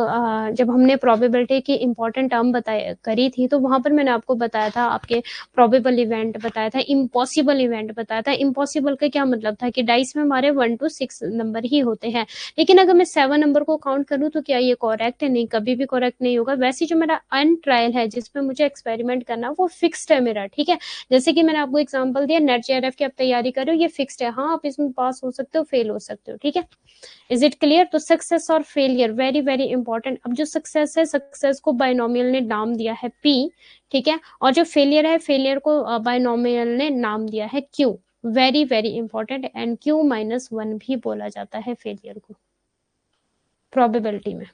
S1: जब हमने प्रोबेबिलिटी की इंपॉर्टेंट टर्म बताई करी थी, तो वहां पर मैंने आपको बताया था, आपके प्रोबेबल इवेंट बताया था, इम्पॉसिबल इवेंट बताया था। इम्पॉसिबल का क्या मतलब था कि डाइस में हमारे 1 to 6 नंबर ही होते हैं, लेकिन अगर मैं 7 नंबर को काउंट करूं तो क्या ये करेक्ट है? नहीं, कभी भी करेक्ट नहीं होगा। वैसे जो मेरा अन ट्रायल है जिसपे मुझे एक्सपेरिमेंट करना, वो फिक्स्ड है मेरा, ठीक है। जैसे कि मैंने आपको एग्जांपल दिया, नेट जेआरएफ की आप तैयारी कर रहे हो, ये फिक्स्ड है। हाँ, आप इसमें पास हो सकते हो, फेल हो सकते हो, ठीक है। Is it clear? तो सक्सेस और फेलियर वेरी वेरी इंपॉर्टेंट। अब जो सक्सेस है, सक्सेस को बाइनोमियल ने नाम दिया है पी, ठीक है, और जो फेलियर है, फेलियर को बाइनोमियल ने नाम दिया है Q. Very very important. And Q -1 भी बोला जाता है फेलियर को प्रोबेबिलिटी में।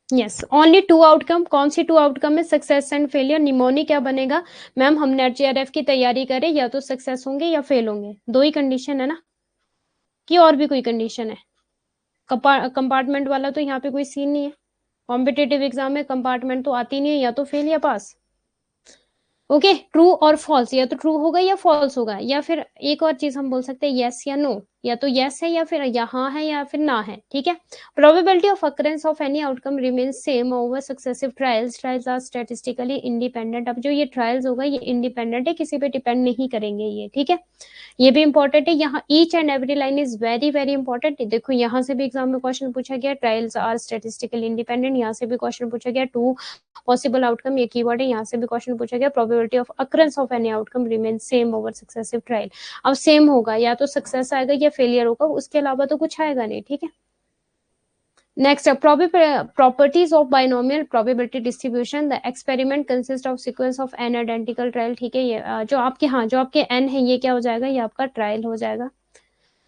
S1: Yes, only 2 outcome. कौन सी 2 आउटकम है? Success and failure. निमोनी क्या बनेगा मैम? हम नेट जेआरएफ की तैयारी करें, या तो सक्सेस होंगे या फेल होंगे, दो ही कंडीशन है ना, कि और भी कोई कंडीशन है? कंपार्टमेंट वाला तो यहाँ पे कोई सीन नहीं है। कॉम्पिटेटिव एग्जाम में कंपार्टमेंट तो आती नहीं है, या तो फेल या पास। ओके, ट्रू और फॉल्स, या तो ट्रू होगा या फॉल्स होगा, या फिर एक और चीज हम बोल सकते हैं यस या नो, या तो यस है या फिर यहाँ है या फिर ना है, ठीक है। Probability of occurrence of any outcome remains same over successive trials. Trials are statistically independent. अब जो ये ट्रायल्स होगा ये इंडिपेंडेंट है, किसी पे डिपेंड नहीं करेंगे ये, ठीक है। ये भी इंपॉर्टेंट है। यहाँ each and every line is very very important. देखो यहाँ से भी एग्जाम में क्वेश्चन पूछा गया, ट्रायल्स आर स्टैटिस्टिकली इंडिपेंडेंट। यहाँ से भी क्वेश्चन पूछा गया, 2 पॉसिबल आउटकम, ये कीवर्ड है। यहाँ से भी क्वेश्चन पूछा गया, probability of occurrence of any outcome remain same over successive trial. अब सेम होगा, या तो सक्सेस आएगा या फेलियर होगा, उसके अलावा तो कुछ आएगा नहीं, ठीक है। Next, properties of binomial probability distribution. The experiment consists of sequence of n identical trial, ठीक है। ये जो आपके n है ये क्या हो जाएगा, ये आपका ट्रायल हो जाएगा,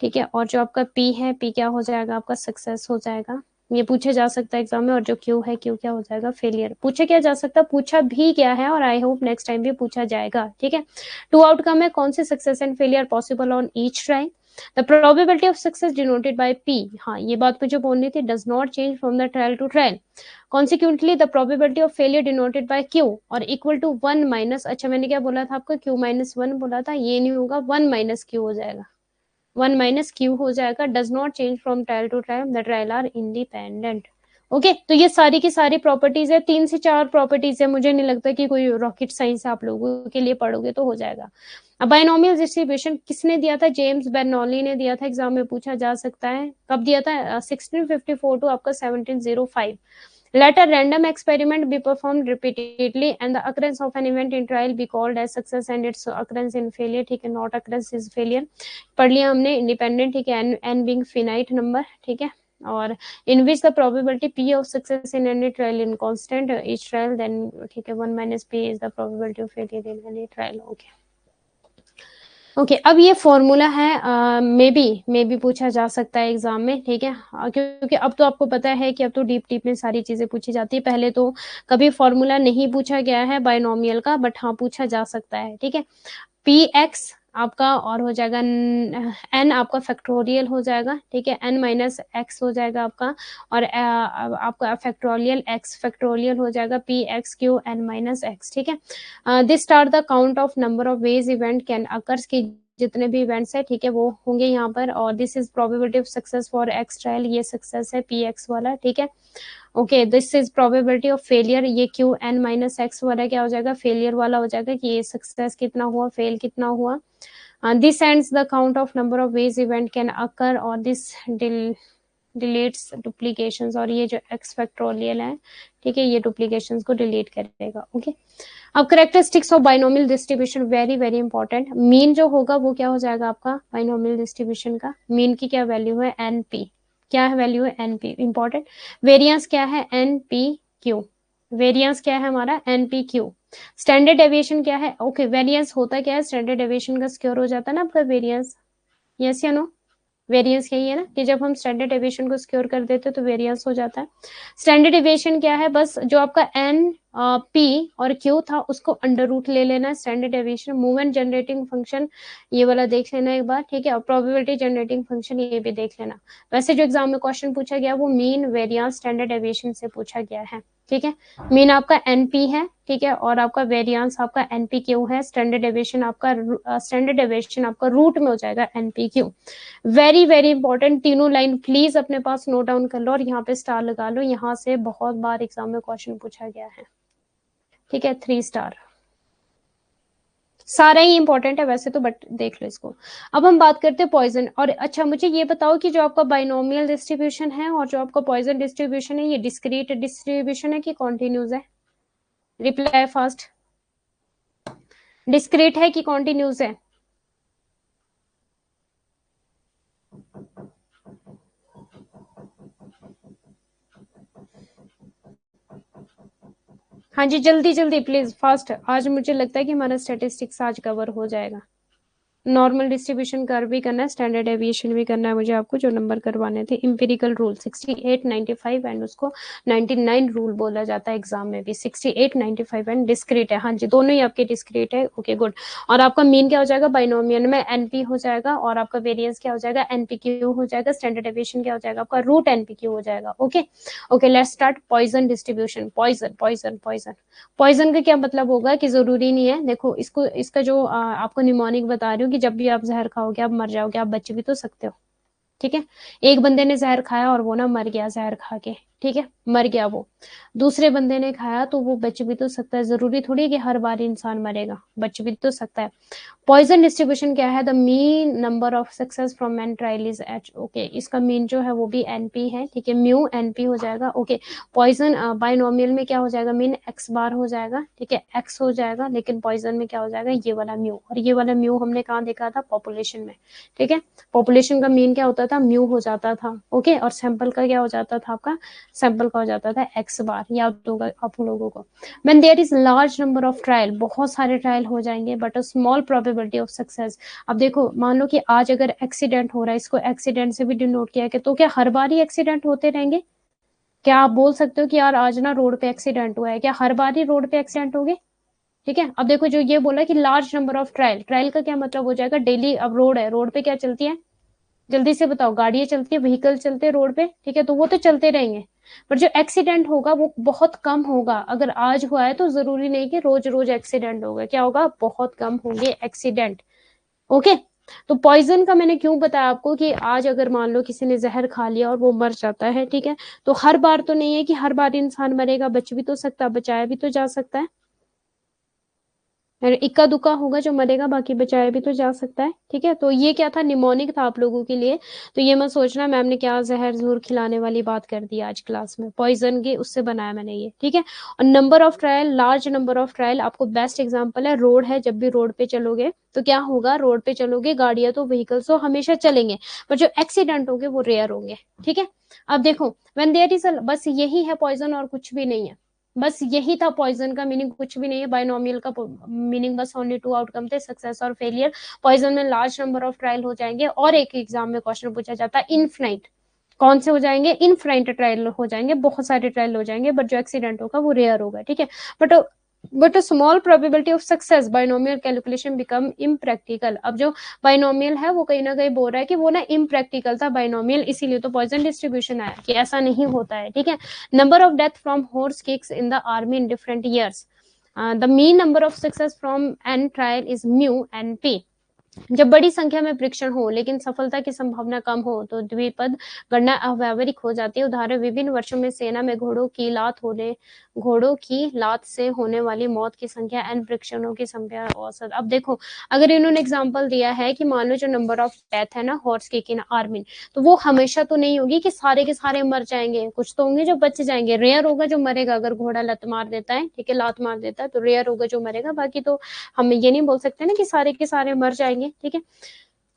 S1: ठीक है। और जो आपका p है, p क्या हो जाएगा, आपका सक्सेस हो जाएगा। ये पूछा जा सकता है एग्जाम में। और जो q है, q क्या हो जाएगा, फेलियर। पूछा क्या जा सकता है, पूछा भी क्या है, और आई होप नेक्स्ट टाइम भी पूछा जाएगा, ठीक है। 2 आउटकम है, कौन से success and failure possible on each trial. The probability of success denoted by P, हाँ ये बात मुझे बोलनी थी, does not change from the trial to trial. Consequently, the probability of failure denoted by Q और equal to 1 minus, अच्छा मैंने क्या बोला था आपको, Q minus 1 बोला था, ये नहीं होगा, 1 minus Q हो जाएगा, 1 minus Q हो जाएगा। does not change from trial to trial, the trial are independent. Okay तो ये सारी की सारी प्रॉपर्टीज है, 3 से 4 प्रॉपर्टीज है, मुझे नहीं लगता कि कोई रॉकेट साइंस आप लोगों के लिए पढ़ोगे तो हो जाएगा। अब बायनोमियल डिस्ट्रीब्यूशन किसने दिया था, जेम्स बर्नौली ने दिया था, एग्जाम में पूछा जा सकता है। कब दिया था, 1654 टू आपका 1705। Let a random experiment be performed repeatedly and the occurrence of an event in trial be called as success and its occurrence in failure, ठीक है, not occurrence is failure। पढ़ लिया हमने इंडिपेंडेंट, ठीक है, n being finite number, ठीक है। और in which the probability p of success in any trial in constant each trial, then ठीक है 1 minus p is the probability of failure in any trial। Okay okay अब ये formula है, may be पूछा जा सकता है एग्जाम में, ठीक है। क्योंकि अब तो आपको पता है कि अब तो डीप में सारी चीजें पूछी जाती है, पहले तो कभी फॉर्मूला नहीं पूछा गया है बायनोमियल का, बट हाँ पूछा जा सकता है, ठीक है। पी एक्स आपका और हो जाएगा n आपका फैक्टोरियल हो जाएगा, ठीक है, n माइनस एक्स हो जाएगा आपका, और आपका फैक्टोरियल x फैक्टोरियल हो जाएगा p x q n minus x, ठीक है। This are the count of number of ways event can occurs की जितने भी इवेंट्स है, ठीक है, वो होंगे यहाँ पर। और this is probability of success for x trial, ये सक्सेस है पी एक्स वाला, ठीक है। Okay this is probability of failure, ये क्यू एन माइनस एक्स वाला क्या हो जाएगा, फेलियर वाला हो जाएगा कि ये सक्सेस कितना हुआ, फेल कितना हुआ। This ends the count of number of ways event can occur, और दिस डिलीट्स डुप्लीकेशंस, और ये जो एक्स फैक्टोरियल है, ठीक है, ये डुप्लीकेशंस को डिलीट करेगा। ओके अब characteristics of binomial distribution, very very important. Mean जो होगा वो क्या हो जाएगा आपका, बाइनोमियल डिस्ट्रीब्यूशन का मीन की क्या वैल्यू है, एनपी, क्या है वैल्यू है, एनपी, इंपॉर्टेंट। वेरिएंस क्या है, एनपीक्यू, वेरिएंस क्या है हमारा, एनपीक्यू। स्टैंडर्ड डेविएशन क्या है, ओके वेरिएंस होता क्या है, स्टैंडर्ड डेविएशन का स्क्वायर हो जाता है ना आपका वेरिएंस, यस या नो। वेरिएंस यही है ना कि जब हम स्टैंडर्ड डेविएशन को स्क्योर कर देते हैं तो वेरिएंस हो जाता है। स्टैंडर्ड डेविएशन क्या है, बस जो आपका एन पी और क्यू था उसको अंडर रूट ले लेना है, standard deviation. Movement generating function ये वाला देख लेना एक बार, ठीक है, और प्रोबेबिलिटी जनरेटिंग फंक्शन ये भी देख लेना। वैसे जो एग्जाम में क्वेश्चन पूछा गया वो मीन वेरिएंस स्टैंडर्ड डेविएशन से पूछा गया है, ठीक है। मीन आपका एनपी है, ठीक है, और आपका वेरिएंस आपका एनपीक्यू है। स्टैंडर्ड डेविएशन आपका रूट में हो जाएगा एनपीक्यू। वेरी वेरी इंपॉर्टेंट, तीनों लाइन प्लीज अपने पास नोट डाउन कर लो और यहाँ पे स्टार लगा लो, यहाँ से बहुत बार एग्जाम में क्वेश्चन पूछा गया है, ठीक है। 3 स्टार, सारा ही इंपॉर्टेंट है वैसे तो, बट देख लो इसको। अब हम बात करते हैं पॉइजन। और अच्छा मुझे ये बताओ कि जो आपका बाइनोमियल डिस्ट्रीब्यूशन है और जो आपका पॉइजन डिस्ट्रीब्यूशन है, ये डिस्क्रीट डिस्ट्रीब्यूशन है कि कॉन्टिन्यूज है, रिप्लाई फास्ट। डिस्क्रीट है कि कॉन्टिन्यूज है, हाँ जी जल्दी जल्दी प्लीज फास्ट। आज मुझे लगता है कि हमारा स्टैटिस्टिक्स आज कवर हो जाएगा। नॉर्मल डिस्ट्रीब्यूशन कर्व भी करना है, स्टैंडर्ड एविएशन भी करना है मुझे आपको, जो नंबर करवाने थे। इंपेरिकल रूल 68, 95 एंड उसको 99 रूल बोला जाता है एग्जाम में भी। 68, 95 एंड डिस्क्रीट है, हाँ जी दोनों ही आपके डिस्क्रीट है, ओके गुड। और आपका मीन क्या हो जाएगा, बाइनोमियल में एनपी हो जाएगा, और आपका वेरिएंस क्या हो जाएगा, एनपीक्यू हो जाएगा। स्टैंडर्ड एविएशन क्या हो जाएगा आपका, रूट एनपीक्यू हो जाएगा। Okay okay let's start Poisson distribution. Poisson Poisson Poisson Poisson का क्या मतलब होगा कि जरूरी नहीं है, देखो इसको, इसका जो आपको निमोनिक बता रही हूँ कि जब भी आप जहर खाओगे आप मर जाओगे, आप बच भी तो सकते हो, ठीक है। एक बंदे ने जहर खाया और वो ना मर गया जहर खा के, ठीक है, मर गया वो, दूसरे बंदे ने खाया तो वो बच भी तो सकता है, जरूरी थोड़ी है कि हर बार इंसान मरेगा, बच भी तो सकता है। पॉइजन डिस्ट्रीब्यूशन क्या है, the mean number of success from n trial is h, okay, इसका मीन जो है वो भी एनपी है, ठीक है, म्यू एनपी हो जाएगा, ओके। पॉइजन बाइनोमियल में क्या हो जाएगा, मीन एक्स बार हो जाएगा, ठीक है, एक्स हो जाएगा, लेकिन पॉइजन में क्या हो जाएगा, ये वाला म्यू, और ये वाला म्यू हमने कहाँ देखा था, पॉपुलेशन में, ठीक है। पॉपुलेशन का मीन क्या होता था, म्यू हो जाता था, ओके, और सैंपल का क्या हो जाता था आपका, सैंपल का हो जाता था एक्स बार, याद होगा आप लोगों को। when there is large number of trial, बहुत सारे ट्रायल हो जाएंगे, but a small probability of success. अब देखो, मान लो कि आज अगर एक्सीडेंट हो रहा है, इसको एक्सीडेंट से भी डिनोट किया है, तो क्या हर बार ही एक्सीडेंट होते रहेंगे? क्या आप बोल सकते हो कि यार आज ना रोड पे एक्सीडेंट हुआ है, क्या हर बार ही रोड पे एक्सीडेंट होंगे? ठीक है, अब देखो जो ये बोला कि large number of trial, trial का क्या मतलब हो जाएगा, डेली, अब रोड है, रोड पे क्या चलती है, जल्दी से बताओ, गाड़ियां चलती है, व्हीकल चलते हैं रोड पे, ठीक है, तो वो तो चलते रहेंगे, पर जो एक्सीडेंट होगा वो बहुत कम होगा। अगर आज हुआ है तो जरूरी नहीं कि रोज रोज एक्सीडेंट होगा, क्या होगा, बहुत कम होंगे एक्सीडेंट, ओके। तो पॉइजन का मैंने क्यों बताया आपको कि आज अगर मान लो किसी ने जहर खा लिया और वो मर जाता है, ठीक है, तो हर बार तो नहीं है कि हर बार इंसान मरेगा, बच भी तो सकता, बचाया भी तो जा सकता है, इक्का दुक्का होगा जो मरेगा, बाकी बचाया भी तो जा सकता है, ठीक है। तो ये क्या था, निमोनिक था आप लोगों के लिए, तो ये मत सोचना मैम ने क्या जहर जहूर खिलाने वाली बात कर दी आज क्लास में, पॉइजन के उससे बनाया मैंने ये, ठीक है। और number of trial, large number of trial, आपको बेस्ट एग्जांपल है रोड है, जब भी रोड पे चलोगे तो क्या होगा, रोड पे चलोगे, गाड़ियां तो व्हीकल्स तो हमेशा चलेंगे, पर जो एक्सीडेंट होंगे वो रेयर होंगे, ठीक है। अब देखो, व्हेन देयर इज, बस यही है पॉइजन और कुछ भी नहीं है, बस यही था पॉइजन का मीनिंग, कुछ भी नहीं है। बाइनोमियल का मीनिंग बस ओनली टू आउटकम थे, सक्सेस और फेलियर। पॉइजन में लार्ज नंबर ऑफ ट्रायल हो जाएंगे, और एक एग्जाम में क्वेश्चन पूछा जाता है इनफाइनाइट, कौन से हो जाएंगे, इनफाइनाइट ट्रायल हो जाएंगे, बहुत सारे ट्रायल हो जाएंगे, बट जो एक्सीडेंट होगा वो रेयर होगा, ठीक है। But but small probability of success binomial calculation become impractical. अब जो बाइनोमियल है वो कहीं ना कहीं बोल रहा है कि वो ना इम्प्रैक्टिकल था बाइनोमियल, इसीलिए तो पॉइजन डिस्ट्रीब्यूशन आया कि ऐसा नहीं होता है, ठीक है। Number of death from horse kicks in the army in different years, the mean number of success from n trial is mu n p. जब बड़ी संख्या में परीक्षण हो लेकिन सफलता की संभावना कम हो तो द्विपद गणना अव्यावहारिक हो जाती है। उदाहरण, विभिन्न वर्षों में सेना में घोड़ों की लात से होने वाली मौत की संख्या एन परीक्षणों की संख्या औसत। अब देखो, अगर इन्होंने एग्जांपल दिया है कि मान लो जो नंबर ऑफ डेथ है ना हॉर्स किक इन आर्मी, तो वो हमेशा तो नहीं होगी कि सारे के सारे मर जाएंगे, कुछ तो होंगे जो बच जाएंगे, रेयर होगा जो मरेगा। अगर घोड़ा लत मार देता है, ठीक है, लात मार देता है, तो रेयर होगा जो मरेगा, बाकी तो हम ये नहीं बोल सकते ना कि सारे के सारे मर जाएंगे, ठीक है।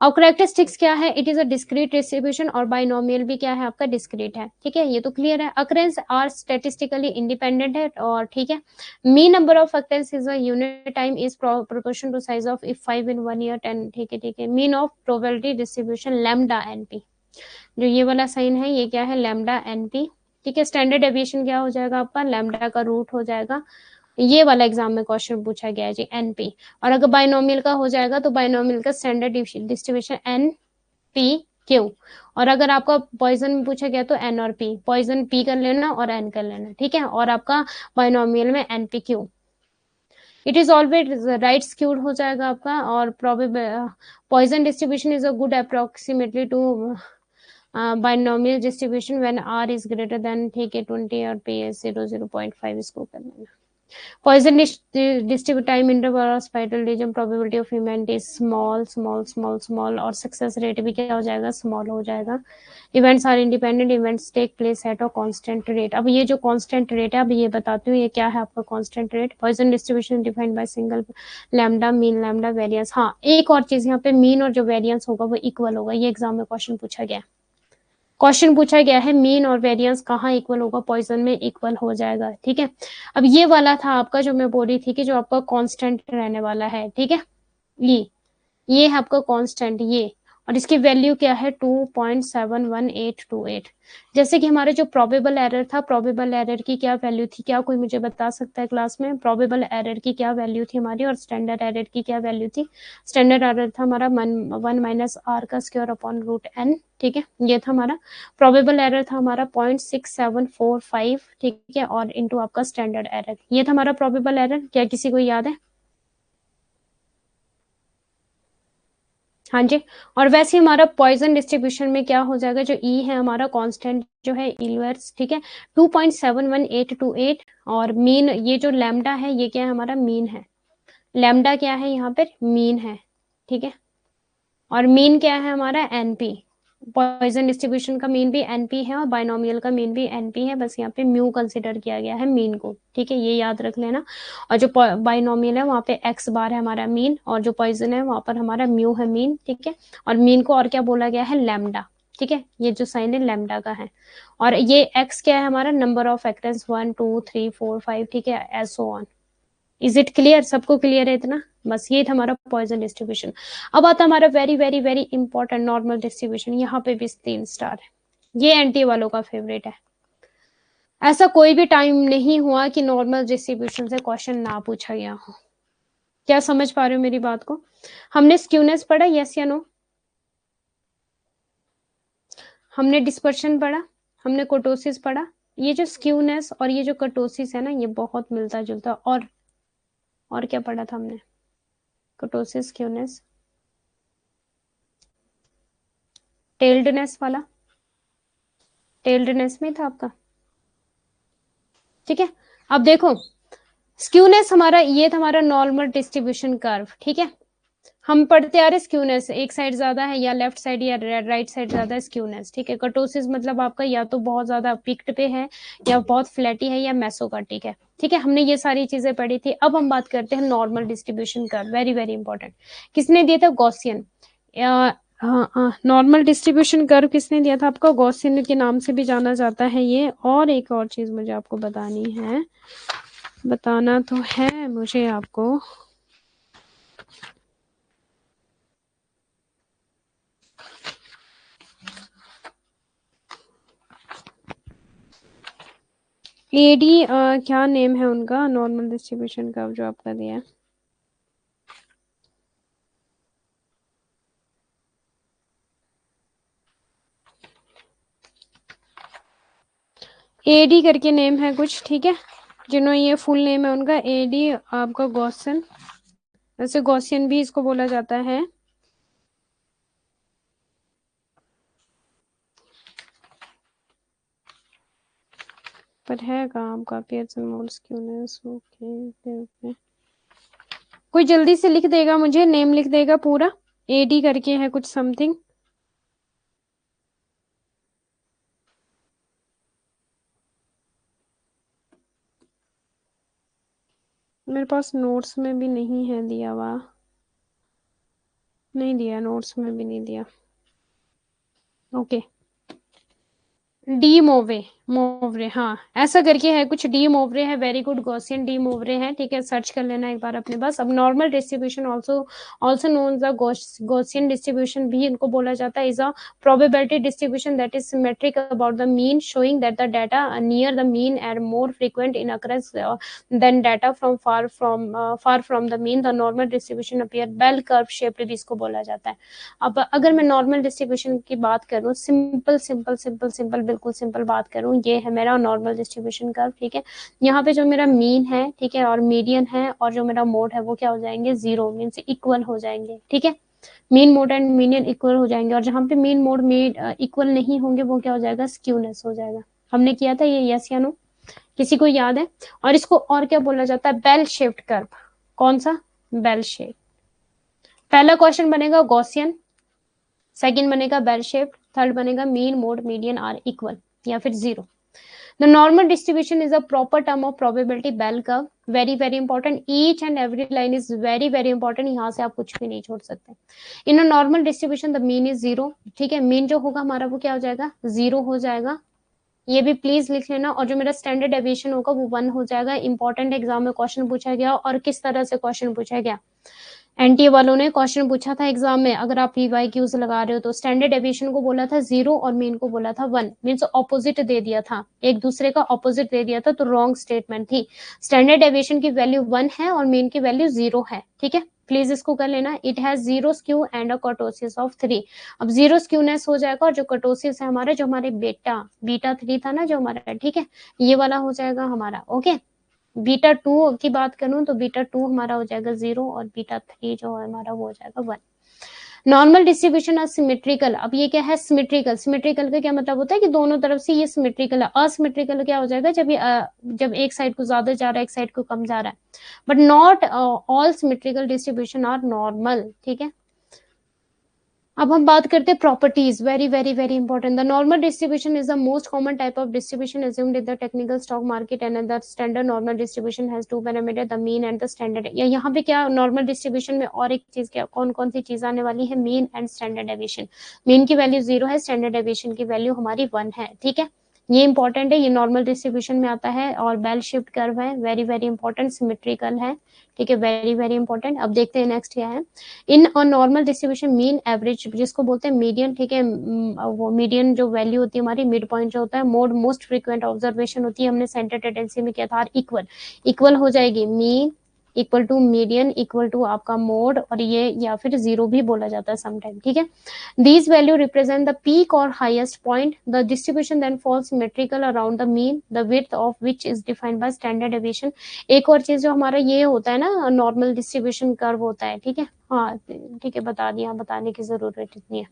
S1: और करेक्टरिस्टिक्स क्या है, it is a discrete distribution, और बाइनोमियल भी क्या है आपका, डिस्क्रीट है, ठीक है, ये तो क्लियर है। अकरेंस आर स्टेटिस्टिकली इंडिपेंडेंट है, और ठीक है। Mean number of occurrence is a unit time is proportion to size of if 5 in 1 year 10, ठीक है। Mean of probability distribution lambda np, जो ये वाला साइन है ये क्या है, लैम्डा एनपी, ठीक है। स्टैंडर्ड डेविएशन क्या हो जाएगा आपका, लैम्डा का रूट हो जाएगा, ये वाला एग्जाम में क्वेश्चन पूछा गया है जी, एनपी। और अगर बाइनोमियल का हो जाएगा तो बाइनोमियल का standard distribution n p q, और अगर आपका पॉइजन में पूछा गया तो एन और पी, पॉइजन पी कर लेना और एन कर लेना, ठीक है। और आपका बाइनोमियल में n p q, it is always right skewed हो जाएगा आपका। और probable Poisson distribution is a good approximately to binomial distribution when r is greater than, ठीक है, 20 और पी इज 0.5, इसको कर लेना। Poison distribute time interval और spiral region probability of event is small और success rate भी क्या हो जाएगा, small हो जाएगा। Events are independent, events take place at a constant rate। अब ये जो constant rate है, अब ये बताती हूँ ये क्या है आपका constant rate। Poison distribution defined by single lambda, mean lambda, variance। हाँ, एक और चीज यहाँ पे mean और जो variance होगा वो equal होगा, ये एग्जाम में क्वेश्चन पूछा गया। क्वेश्चन पूछा गया है मीन और वेरिएंस कहाँ इक्वल होगा, पॉइजन में इक्वल हो जाएगा, ठीक है। अब ये वाला था आपका जो मैं बोल रही थी कि जो आपका कांस्टेंट रहने वाला है, ठीक है, ये है आपका कांस्टेंट ये, और इसकी वैल्यू क्या है 2.71828। जैसे कि हमारे जो प्रोबेबल एरर था, प्रोबेबल एरर की क्या वैल्यू थी, क्या कोई मुझे बता सकता है क्लास में, प्रोबेबल एरर की क्या वैल्यू थी हमारी, और स्टैंडर्ड एरर की क्या वैल्यू थी। स्टैंडर्ड एरर था हमारा 1 - r का स्क्वायर अपॉन √n, ठीक है, ये था हमारा। प्रोबेबल एरर था हमारा 0.6745, ठीक है, और इंटू आपका स्टैंडर्ड एरर, ये था हमारा प्रोबेबल एरर। क्या किसी को याद है? हाँ जी। और वैसे ही हमारा पॉइजन डिस्ट्रीब्यूशन में क्या हो जाएगा, जो ई है हमारा कांस्टेंट जो है इलवर्स, ठीक है, 2.71828। और मीन, ये जो लैम्डा है ये क्या है, हमारा मीन है। लैम्डा क्या है यहाँ पर, मीन है, ठीक है। और मीन क्या है हमारा, एनपी। पॉइजन डिस्ट्रीब्यूशन का मीन भी एनपी है और बाइनोमियल का मीन भी एनपी है, बस यहाँ पे म्यू कंसिडर किया गया है मीन को, ठीक है, ये याद रख लेना। और जो बाइनोमियल है वहाँ पे एक्स बार है हमारा मीन, और जो पॉइजन है वहाँ पर हमारा म्यू है मीन, ठीक है। और मीन को और क्या बोला गया है, लैम्डा, ठीक है, ये जो साइन है लैम्डा का है। और ये एक्स क्या है हमारा, नंबर ऑफ एक्टेंस, 1 2 3 4 5, ठीक है, एसो ऑन। इज इट क्लियर, सबको क्लियर है इतना, बस ये था हमारा पॉइजन डिस्ट्रीब्यूशन। अब आता हमारा very very very important normal distribution, यहाँ पे भी 3 स्टार है, ये एंटी वालों का फेवरेट है। ऐसा कोई भी टाइम नहीं हुआ कि नॉर्मल डिस्ट्रीब्यूशन से क्वेश्चन ना पूछा गया हो। क्या समझ पा रहे हो मेरी बात को? हमने स्क्यूनेस पढ़ा, यस या नो? हमने डिस्पर्शन पढ़ा, हमने कोटोसिस पढ़ा। ये जो स्क्यूनेस और ये जो कर्टोसिस है ना, ये बहुत मिलता जुलता। और क्या पढ़ा था हमने, कर्टोसिस, स्क्यूनेस, टेल्डनेस वाला, टेल्डनेस में था आपका, ठीक है। अब देखो, स्क्यूनेस हमारा, ये था हमारा नॉर्मल डिस्ट्रीब्यूशन कर्व, ठीक है। हम पढ़ते आ रहे स्क्यूनेस, एक साइड ज्यादा है या लेफ्ट साइड या राइट साइड ज्यादा है, स्क्यूनेस, ठीक है। कर्टोसिस मतलब आपका या तो बहुत ज्यादा पिक्ड पे है या बहुत फ्लैटी है या मेसोकार्टिक है, ठीक है। हमने ये सारी चीजें पढ़ी थी। अब हम बात करते हैं normal distribution curve, very very important. किसने दिया था, गॉसियन। हाँ, नॉर्मल डिस्ट्रीब्यूशन कर्व किसने दिया था आपको, गॉसियन के नाम से भी जाना जाता है ये। और एक और चीज मुझे आपको बतानी है, बताना तो है मुझे आपको, एडी, क्या नेम है उनका, नॉर्मल डिस्ट्रीब्यूशन कर्व जो आपका दिया है। एडी करके नेम है कुछ, ठीक है। जिन्होंने ये फुल नेम है उनका एडी आपका गॉसन, वैसे गॉसियन भी इसको बोला जाता है। पर है कहाँ आपका, पियर्सन मोल्स क्यूनेस, ओके। कोई जल्दी से लिख देगा, मुझे नेम लिख देगा पूरा, एडी करके है कुछ समथिंग। मेरे पास नोट्स में भी नहीं है दिया हुआ, नहीं दिया, नोट्स में भी नहीं दिया, ओके। डी मोवे, मोवरे, हाँ ऐसा करके है कुछ, डी मोवरे है, वेरी गुड, गॉसियन डी मोवरे है, ठीक है, सर्च कर लेना एक बार अपने पास। अब normal distribution also also known the Gaussian distribution भी इनको बोला जाता है, is a probability distribution that is symmetric about the mean, showing that the data near the mean are more frequent in occurrence than data from far from the mean. The normal distribution appear bell curve shaped भी इसको बोला जाता है। अब अगर मैं normal distribution की बात करूं, सिंपल सिंपल सिंपल सिंपल बिल्कुल सिंपल बात करूं, ये है मेरा नॉर्मल डिस्ट्रीब्यूशन कर्व, ठीक है। यहाँ पे जो मेरा मीन है, ठीक है, और मीडियन है, और जो मेरा मोड है वो क्या हो जाएंगे, जीरो, मीन से इक्वल हो जाएंगे, ठीक है। Mean mode and median equal हो जाएंगे, और जहां पे मीन मोड इक्वल नहीं होंगे वो क्या हो जाएगा, स्क्यूनेस हो जाएगा। हमने किया था ये, यस या नो, किसी को याद है? और इसको और क्या बोला जाता है, बेल शेप्ड कर्व। कौन सा, बेल शेप। पहला क्वेश्चन बनेगा गॉसियन, सेकंड बनेगा बेल शेप, थर्ड बनेगा mean mode median are equal या फिर zero. The normal distribution is a proper term of probability bell curve, very very important, each and every line is very very important, यहाँ से आप कुछ भी नहीं छोड़ सकते। In a normal distribution the mean is zero, ठीक है, मीन जो होगा हमारा वो क्या हो जाएगा, जीरो हो जाएगा, ये भी प्लीज लिख लेना। और जो मेरा स्टैंडर्ड डेविएशन होगा वो 1 हो जाएगा। इंपॉर्टेंट एग्जाम में क्वेश्चन पूछा गया, और किस तरह से क्वेश्चन पूछा गया, एनटीए वालों ने क्वेश्चन पूछा था एग्जाम में, अगर आप पीवाईक्यूज लगा रहे हो तो स्टैंडर्ड डेविएशन को बोला था 0 और मीन को बोला था 1, मीन्स ऑपोजिट दे दिया था, एक दूसरे का ऑपोजिट दे दिया था, तो रॉन्ग स्टेटमेंट थी। स्टैंडर्ड डेविएशन की वैल्यू 1 है और मीन की वैल्यू 0 है, ठीक है, प्लीज इसको कर लेना। It has zero skew and a kurtosis of 3। अब जीरो स्क्यूनेस हो जाएगा, और जो कर्टोसिस है हमारे, जो हमारे बीटा 3 था ना जो हमारा, ठीक है, ये वाला हो जाएगा हमारा, ओके। बीटा 2 की बात करूं तो बीटा 2 हमारा हो जाएगा 0 और बीटा 3 जो है हमारा वो हो जाएगा 1। नॉर्मल डिस्ट्रीब्यूशन असिमेट्रिकल, अब ये क्या है सिमेट्रिकल, सिमेट्रिकल का क्या मतलब होता है कि दोनों तरफ से ये सिमेट्रिकल है। असिमेट्रिकल क्या हो जाएगा जब ये जब एक साइड को ज्यादा जा रहा है एक साइड को कम जा रहा है। But not all symmetrical distribution are normal, ठीक है। अब हम बात करते हैं properties, very very very important. The normal distribution is the most common type of distribution assumed in the technical stock market and the standard normal distribution has two parameter, the mean and the standard। या यहाँ पे क्या normal distribution में और एक चीज क्या कौन कौन सी चीज आने वाली है, mean and standard deviation. Mean की वैल्यू 0 है, स्टैंडर्ड डेविएशन की वैल्यू हमारी 1 है, ठीक है। ये इंपॉर्टेंट है, ये नॉर्मल डिस्ट्रीब्यूशन में आता है और बेल शिफ्ट कर्व है, वेरी वेरी इंपॉर्टेंट, सिमेट्रिकल है, ठीक है, वेरी वेरी इंपॉर्टेंट। अब देखते हैं नेक्स्ट क्या है। In a normal distribution mean average जिसको बोलते हैं मीडियन, ठीक है, वो मीडियन जो वैल्यू होती है हमारी, मिड पॉइंट जो होता है, मोड मोस्ट फ्रीक्वेंट ऑब्जर्वेशन होती है, हमने सेंटर टेंडेंसी में किया था, इक्वल इक्वल हो जाएगी mean equal to median equal to आपका मोड, और ये या फिर 0 भी बोला जाता है समटाइम, ठीक है। These value represent the peak or highest point. The distribution then falls symmetrical around the mean, the width of which is defined by standard deviation। एक और चीज जो हमारा ये होता है ना, नॉर्मल डिस्ट्रीब्यूशन कर्व होता है, ठीक है। हाँ ठीक है, बता दिया, बताने की जरूरत इतनी है,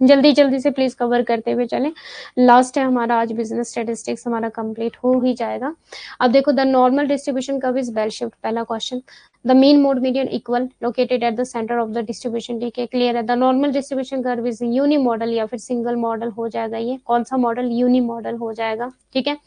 S1: जल्दी जल्दी से प्लीज कवर करते हुए चलें। लास्ट है हमारा आज बिजनेस स्टैटिस्टिक्स हमारा कंप्लीट हो ही जाएगा। अब देखो the normal distribution curve is bell shaped, पहला question. The mean mode median equal located at the center of the distribution, ठीक है, क्लियर है। The normal distribution curve is unimodal या फिर सिंगल मॉडल हो जाएगा, ये कौन सा मॉडल, यूनि मॉडल हो जाएगा, ठीक है।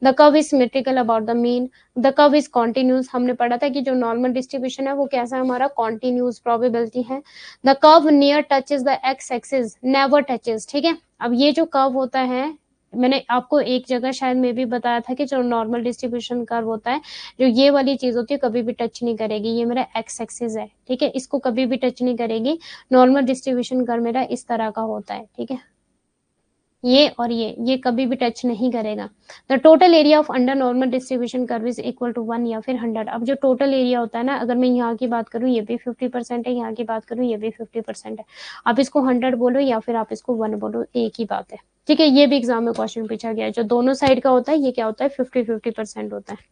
S1: The curve is symmetrical about the mean, the curve is continuous, हमने पढ़ा था कि जो नॉर्मल डिस्ट्रीब्यूशन है वो कैसा है हमारा, कॉन्टिन्यूस प्रोबेबिलिटी है। The curve near touches the x axis, never touches, ठीक है। अब ये जो कर्व होता है, मैंने आपको एक जगह शायद में भी बताया था कि जो नॉर्मल डिस्ट्रीब्यूशन कर्व होता है, जो ये वाली चीज होती है कभी भी टच नहीं करेगी, ये मेरा एक्स एक्सिस है, ठीक है, इसको कभी भी टच नहीं करेगी। नॉर्मल डिस्ट्रीब्यूशन कर्व मेरा इस तरह का होता है, ठीक है, ये और ये कभी भी टच नहीं करेगा। The total area of under normal distribution curve is equal to 1 या फिर 100। अब जो टोटल एरिया होता है ना, अगर मैं यहाँ की बात करूँ ये भी 50% है, यहाँ की बात करूँ ये भी 50% है, आप इसको 100 बोलो या फिर आप इसको 1 बोलो, एक ही बात है, ठीक है। ये भी एग्जाम में क्वेश्चन पूछा गया है, जो दोनों साइड का होता है ये क्या होता है, 50-50% होता है।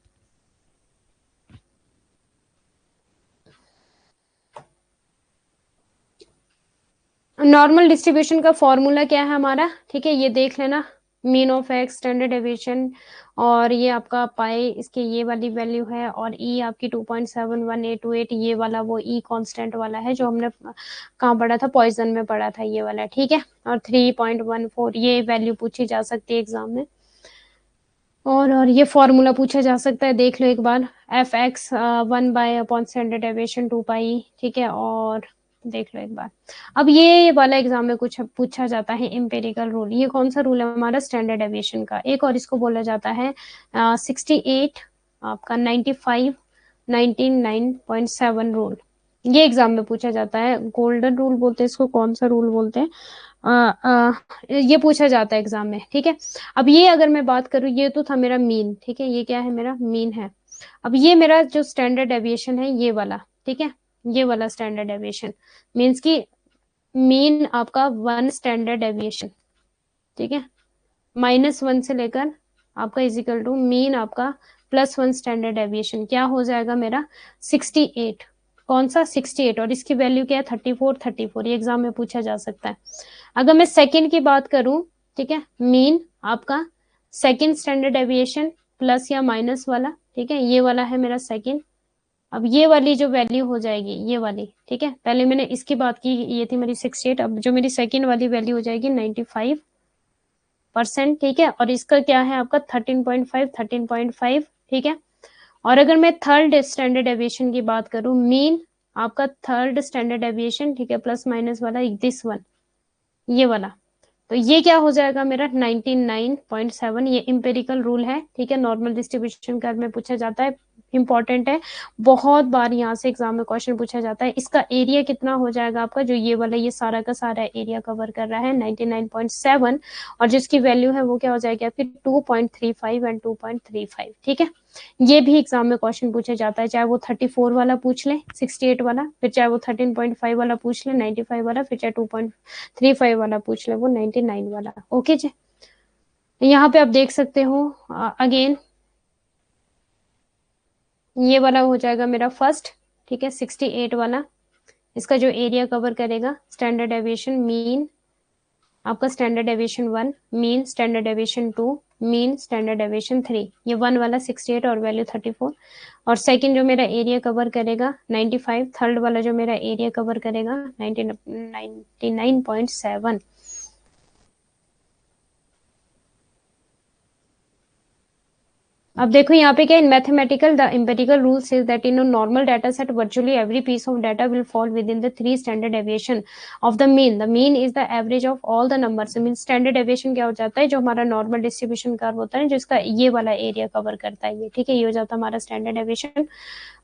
S1: नॉर्मल डिस्ट्रीब्यूशन का फॉर्मूला क्या है हमारा, ठीक है, ये देख लेना, mean of x, standard deviation, और ये आपका पाई इसके ये वाली वैल्यू है, और ई आपकी 2.71828, ये वाला वो ई कांस्टेंट वाला है जो हमने कहाँ पढ़ा था, पॉइजन में पढ़ा था, ये वाला, ठीक है। और 3.14 ये वैल्यू पूछी जा सकती है एग्जाम में, और ये फॉर्मूला पूछा जा सकता है, देख लो एक बार, एफ एक्स 1/अपॉन स्टैंडर्ड डेविएशन 2 पाई, ठीक है, और देख लो एक बार। अब ये वाला एग्जाम में कुछ पूछा जाता है एम्पेरिकल रूल, ये कौन सा रूल है हमारा, स्टैंडर्ड डेविएशन का एक, और इसको बोला जाता है 68 आपका 95 99.7 रूल, ये एग्जाम में पूछा जाता है। गोल्डन रूल बोलते हैं इसको, कौन सा रूल बोलते हैं, ये पूछा जाता है एग्जाम में, ठीक है। अब ये अगर मैं बात करूँ, ये तो था मेरा मीन, ठीक है, ये क्या है मेरा मीन है। अब ये मेरा जो स्टैंडर्ड डेविएशन है ये वाला, ठीक है, ये वाला स्टैंडर्ड डेविएशन मीन्स की मीन आपका 1 स्टैंडर्ड डेविएशन, ठीक है, -1 से लेकर आपका इजिकल टू मीन आपका +1 स्टैंडर्ड डेविएशन, क्या हो जाएगा मेरा 68, कौन सा 68, और इसकी वैल्यू क्या है 34 ये एग्जाम में पूछा जा सकता है। अगर मैं सेकंड की बात करूं, ठीक है, मीन आपका सेकंड स्टैंडर्ड डेविएशन प्लस या माइनस वाला, ठीक है, ये वाला है मेरा सेकंड। अब ये वाली जो वैल्यू हो जाएगी ये वाली, ठीक है, पहले मैंने इसकी बात की, ये थी मेरी 68, अब जो मेरी सेकंड वाली वैल्यू हो जाएगी 95%, ठीक है, और इसका क्या है आपका 13.5, ठीक है। और अगर मैं थर्ड स्टैंडर्ड डेविएशन की बात करूं, मीन आपका थर्ड स्टैंडर्ड डेविएशन, ठीक है, प्लस माइनस वाला दिस वन, ये वाला, तो ये क्या हो जाएगा मेरा 99.7, ये इंपेरिकल रूल है, ठीक है, नॉर्मल डिस्ट्रीब्यूशन कर्व में पूछा जाता है, इंपॉर्टेंट है, बहुत बार यहाँ से एग्जाम में क्वेश्चन पूछा जाता है। इसका एरिया कितना हो जाएगा आपका, जो ये वाला ये सारा का सारा एरिया कवर कर रहा है 99.7, और जिसकी वैल्यू है वो क्या हो जाएगी आपकी 2.35 एंड 2.35, ठीक है। ये भी एग्जाम में क्वेश्चन पूछा जाता है, चाहे वो 34 वाला पूछ ले 68 वाला, फिर चाहे वो 13.5 वाला पूछ ले 95 वाला, फिर चाहे 2.35 वाला पूछ ले वो 99 वाला, ओके जी। यहाँ पे आप देख सकते हो अगेन, ये वाला हो जाएगा मेरा फर्स्ट, ठीक है, 68 वाला, इसका जो एरिया कवर करेगा स्टैंडर्ड डेविएशन मीन, आपका standard deviation 1, mean standard deviation 2, mean standard deviation 3, ये 1 वाला 68 और वैल्यू 34, और सेकंड जो मेरा एरिया कवर करेगा 95, थर्ड वाला जो मेरा एरिया कवर करेगा 99.7। अब देखो यहाँ पे क्या, in mathematical the empirical rule says that in a normal data set virtually every piece of data will fall within the 3 standard deviation of the mean. The mean is the average of all the numbers. Mean standard deviation क्या हो जाता है, जो हमारा normal distribution curve होता है जिसका ये वाला एरिया कवर करता है, ये ठीक है, ये हो जाता है हमारा standard deviation.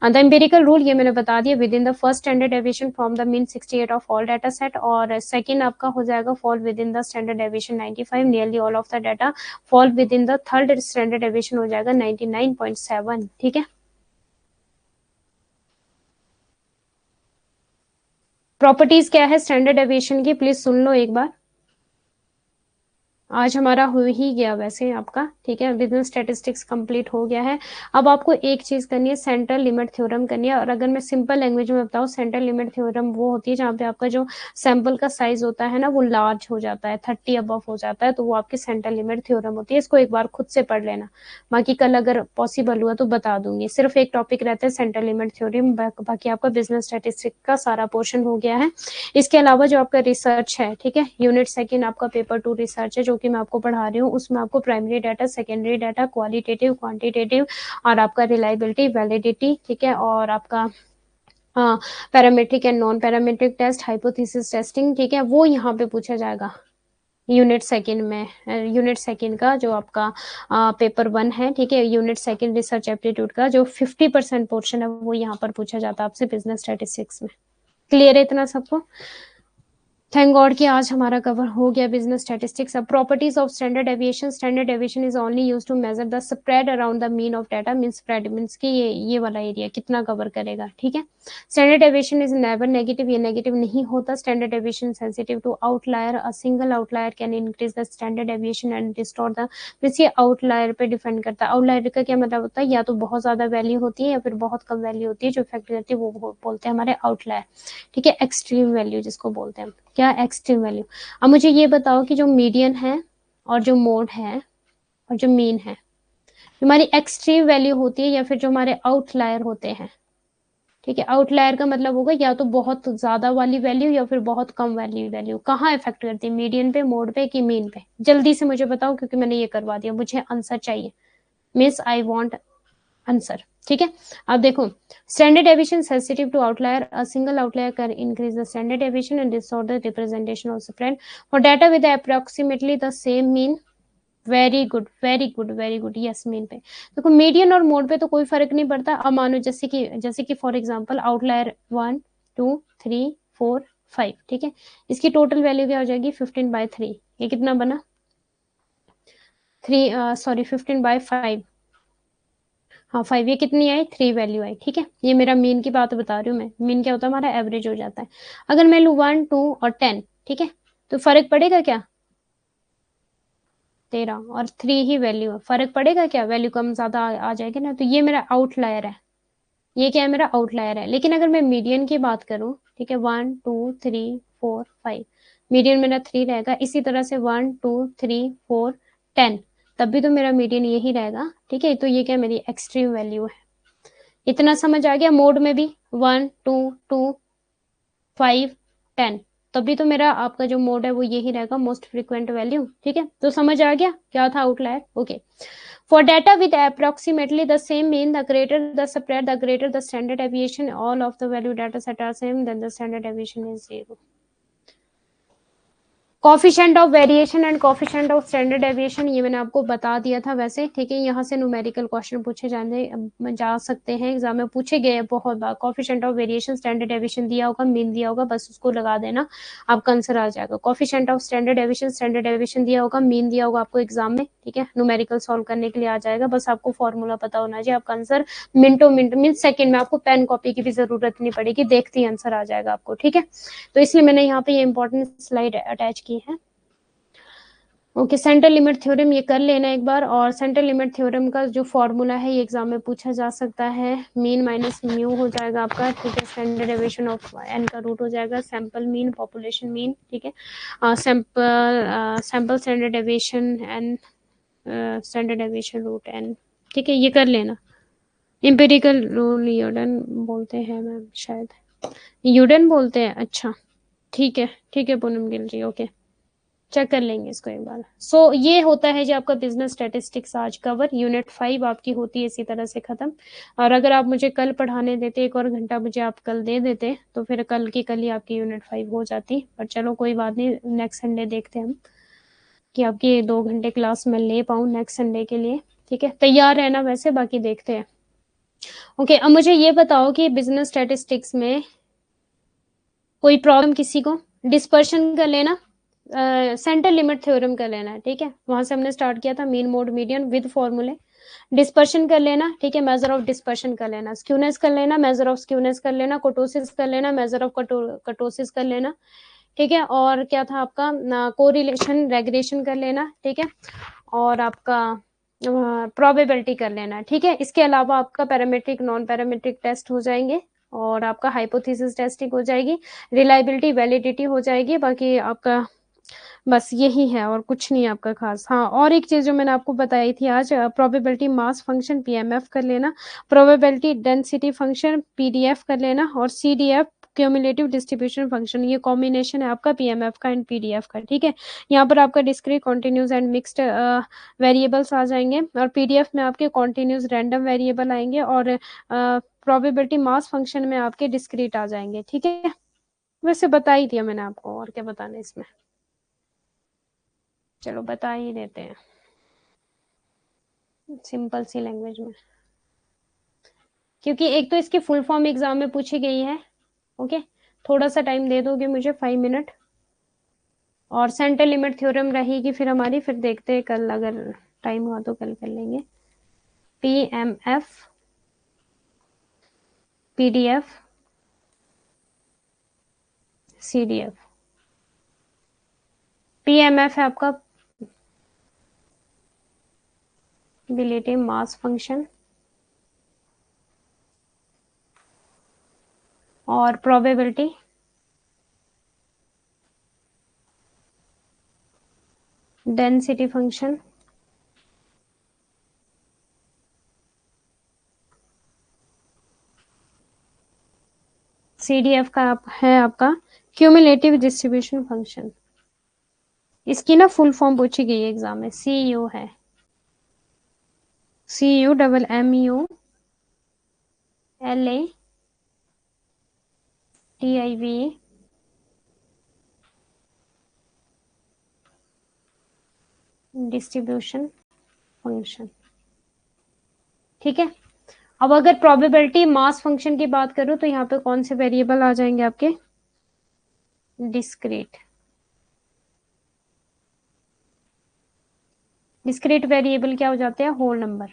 S1: The empirical rule ये मैंने बता दिया, with in the first standard deviation from the mean 68 of all data set, और सेकंड आपका हो जाएगा fall within the standard deviation 95, nearly all of the data fall within the third standard deviation हो जाएगा 99.7, ठीक है। Properties क्या है स्टैंडर्ड डेविएशन की, प्लीज सुन लो एक बार। आज हमारा हो ही गया वैसे आपका, ठीक है, बिजनेस स्टैटिस्टिक्स कंप्लीट हो गया है। अब आपको एक चीज करनी है, सेंट्रल लिमिट थ्योरम करनी है। और अगर मैं सिंपल लैंग्वेज में बताऊं, सेंट्रल लिमिट थ्योरम वो होती है जहाँ पे आपका जो सैंपल का साइज होता है ना वो लार्ज हो जाता है, 30 अबव हो जाता है, तो वो आपकी सेंट्रल लिमिट थ्योरम होती है। इसको एक बार खुद से पढ़ लेना, बाकी कल अगर पॉसिबल हुआ तो बता दूंगी। सिर्फ एक टॉपिक रहता है सेंट्रल लिमिट थ्योरम, बाकी आपका बिजनेस स्टैटिस्टिक्स का सारा पोर्शन हो गया है। इसके अलावा जो आपका रिसर्च है, ठीक है, यूनिट सेकंड आपका पेपर 2 रिसर्च है जो कि मैं आपको पढ़ा रही हूँ। उसमें आपको primary data, secondary data, qualitative, quantitative, और आपका रिलायबिलिटी, वैलिडिटी, ठीक है, और आपका parametric and non parametric test, hypothesis testing, ठीक है, वो यहाँ पे पूछा जाएगा यूनिट सेकंड में। यूनिट सेकंड का जो आपका पेपर 1 है, ठीक है, यूनिट सेकंड रिसर्च एप्टीट्यूड का जो 50% पोर्शन है वो यहाँ पर पूछा जाता है आपसे बिजनेस स्टैटिस्टिक्स में। क्लियर है इतना सबको? थैंक गॉड कि आज हमारा कवर हो गया बिजनेस स्टैटिस्टिक्स। अब properties of standard deviation, standard deviation is only used to measure the spread around the mean of data. Mean spread means कि ये वाला एरिया कितना कवर करेगा, ठीक है। Standard deviation is never negative, ये नेगेटिव नहीं होता। Standard deviation sensitive to outlier, a single outlier can increase the standard deviation and distort the. Means ये आउटलायर पे डिपेंड करता है। आउटलायर का क्या मतलब होता है, या तो बहुत ज्यादा वैल्यू होती है या फिर बहुत कम वैल्यू होती है, जो इफेक्ट करती है वो बोलते हैं हमारे आउटलायर, ठीक है, एक्सट्रीम वैल्यू जिसको बोलते हैं, क्या, एक्सट्रीम वैल्यू। अब मुझे ये बताओ कि जो मीडियन है और जो मोड है और जो मीन है, हमारी एक्सट्रीम वैल्यू होती है या फिर जो हमारे आउटलायर होते हैं, ठीक है। आउटलायर का मतलब होगा या तो बहुत ज्यादा वाली वैल्यू या फिर बहुत कम वैल्यू कहाँ इफेक्ट करती है, मीडियन पे, मोड पे कि मीन पे? जल्दी से मुझे बताओ क्योंकि मैंने ये करवा दिया, मुझे आंसर चाहिए, मिस आई वांट आंसर, ठीक है। अब देखो, standard deviation sensitive to outlier, a single outlier can increase the standard deviation and distort the representation of spread for data with approximately the same mean. Very good, very good, very good, yes, mean पे। देखो median और mode पे तो कोई फर्क नहीं पड़ता। अब मानो जैसे कि फॉर एग्जांपल आउटलायर 1 2 3 4 5, ठीक है, इसकी टोटल वैल्यू क्या हो जाएगी 15/3। ये कितना बना 15/5, हाँ 5, ये कितनी आई 3 वैल्यू आई, ठीक है। ये मेरा मीन की बात बता रही हूँ मैं, मीन क्या होता है हमारा एवरेज हो जाता है। अगर मैं लू 1 2 और 10, ठीक है, तो फर्क पड़ेगा क्या, 13 और 3 ही वैल्यू है, फर्क पड़ेगा क्या, वैल्यू कम ज्यादा आ जाएगी ना, तो ये मेरा आउटलायर है, ये क्या है मेरा आउटलायर है। लेकिन अगर मैं मीडियन की बात करूं, ठीक है, 1 2 3 4 5, मीडियन मेरा 3 रहेगा। इसी तरह से 1 2 3 4 10, तब भी तो मेरा मीडियन यही रहेगा, ठीक है। तो ये क्या मेरी एक्सट्रीम वैल्यू है। इतना समझ आ गया? मोड में भी 1 2 2 5 10, तभी तो मेरा आपका जो मोड है वो यही रहेगा, मोस्ट फ्रीक्वेंट वैल्यू, ठीक है। तो समझ आ गया क्या था outlier, okay. For data with approximately the same mean, the greater the spread, the greater the standard deviation. All of the value data set are same, then the standard deviation is 0. Coefficient of variation and coefficient of standard deviation, ये मैंने आपको बता दिया था वैसे, ठीक है। यहाँ से न्यूमेरिकल क्वेश्चन पूछे जा सकते हैं, एग्जाम में पूछे गए बहुत बार। Coefficient of variation, standard deviation दिया होगा, मीन दिया होगा, बस उसको लगा देना, आपका आंसर आ जाएगा। Coefficient of standard deviation, standard deviation दिया होगा, मीन दिया होगा आपको एग्जाम में, ठीक है, न्यूमेरिकल सॉल्व करने के लिए आ जाएगा। बस आपको फॉर्मूला पता होना चाहिए, आपका आंसर मिनटों मिनट मीन सेकंड में, आपको पेन कॉपी की भी जरूरत नहीं पड़ेगी, देखते ही आंसर आ जाएगा आपको, ठीक है। तो इसलिए मैंने यहाँ पे ये इंपॉर्टेंट स्लाइड अटैच की है। ओके, सेंटर लिमिट थ्योरम ये कर लेना एक बार। और सेंटर लिमिट थ्योरम का जो फॉर्मूला है ये एग्जाम में पूछा जा सकता है। मीन माइनस म्यू हो जाएगा आपका, ठीक है। स्टैंडर्ड डेविएशन ऑफ एन का रूट हो जाएगा सैंपल मीन पॉपुलेशन मीन, ठीक है। Sample standard deviation n, standard deviation root n, ठीक है, ये कर लेना। एम्पिरिकल रूल यूडन बोलते हैं मैम, शायद यूडन बोलते हैं। अच्छा ठीक है पूनम गिल जी, ओके, चेक कर लेंगे इसको एक बार। सो ये होता है जी आपका बिजनेस स्टैटिस्टिक्स आज कवर। यूनिट 5 आपकी होती है इसी तरह से खत्म। और अगर आप मुझे कल पढ़ाने देते, एक और घंटा मुझे आप कल दे देते, तो फिर कल की कल ही आपकी यूनिट 5 हो जाती। पर चलो कोई बात नहीं, नेक्स्ट संडे देखते हैं हम कि आपकी 2 घंटे क्लास मैं ले पाऊँ नेक्स्ट संडे के लिए, ठीक है। तैयार रहना वैसे, बाकी देखते हैं। ओके, अब मुझे ये बताओ कि बिजनेस स्टैटिस्टिक्स में कोई प्रॉब्लम किसी को? डिस्पर्शन कर लेना, सेंटर लिमिट थ्योरम कर लेना है, ठीक है। वहां से हमने स्टार्ट किया था, मीन मोड मीडियन विद फॉर्मूले। डिस्पर्शन कर लेना, ठीक है, मेजर ऑफ डिस्पर्शन कर लेना। स्क्यूनेस कर लेना, मेजर ऑफ स्क्यूनेस कर लेना। कोटोसिस कर लेना, मेजर ऑफ कटोसिस कर लेना, ठीक है। और क्या था आपका, कोरिलेशन रेग्रेशन कर लेना, ठीक है। और आपका प्रोबेबिलिटी कर लेना, ठीक है। इसके अलावा आपका पैरामीट्रिक नॉन पैरामीट्रिक टेस्ट हो जाएंगे, और आपका हाइपोथेसिस टेस्टिंग हो जाएगी, रिलायबिलिटी वैलिडिटी हो जाएगी। बाकी आपका बस यही है, और कुछ नहीं आपका खास। हाँ, और एक चीज जो मैंने आपको बताई थी आज, प्रोबेबिलिटी मास फंक्शन पीएमएफ कर लेना, प्रोबेबिलिटी डेंसिटी फंक्शन पीडीएफ कर लेना, और सीडीएफ क्यूमुलेटिव डिस्ट्रीब्यूशन फंक्शन, ये कॉम्बिनेशन है आपका पीएमएफ का एंड पीडीएफ का, ठीक है। यहाँ पर आपका discrete continuous and mixed variables आ जाएंगे, और पीडीएफ में आपके कॉन्टिन्यूस रैंडम वेरिएबल आएंगे, और प्रोबेबिलिटी मास फंक्शन में आपके डिस्क्रीट आ जाएंगे, ठीक है। वैसे बता ही दिया मैंने आपको, और क्या बताना इसमें, चलो बता ही देते हैं सिंपल सी लैंग्वेज में, क्योंकि एक तो इसकी फुल फॉर्म एग्जाम में पूछी गई है। ओके, थोड़ा सा टाइम दे दोगे मुझे, 5 मिनट। और सेंटर लिमिट थ्योरम रहेगी फिर हमारी, फिर देखते हैं कल, अगर टाइम हुआ तो कल कर लेंगे। PMF, PDF, CDF. पीएमएफ है आपका बिलिटी मास फंक्शन, और प्रोबेबिलिटी डेंसिटी फंक्शन, सीडीएफ का है आपका क्यूमुलेटिव डिस्ट्रीब्यूशन फंक्शन। इसकी ना फुल फॉर्म पूछी गई है एग्जाम में, सीयू है, CUMMULATIV डिस्ट्रीब्यूशन फंक्शन, ठीक है। अब अगर प्रोबेबिलिटी मास फंक्शन की बात करूं तो यहाँ पे कौन से वेरिएबल आ जाएंगे आपके? डिस्क्रीट, डिस्क्रीट वेरिएबल क्या हो जाते हैं? होल नंबर,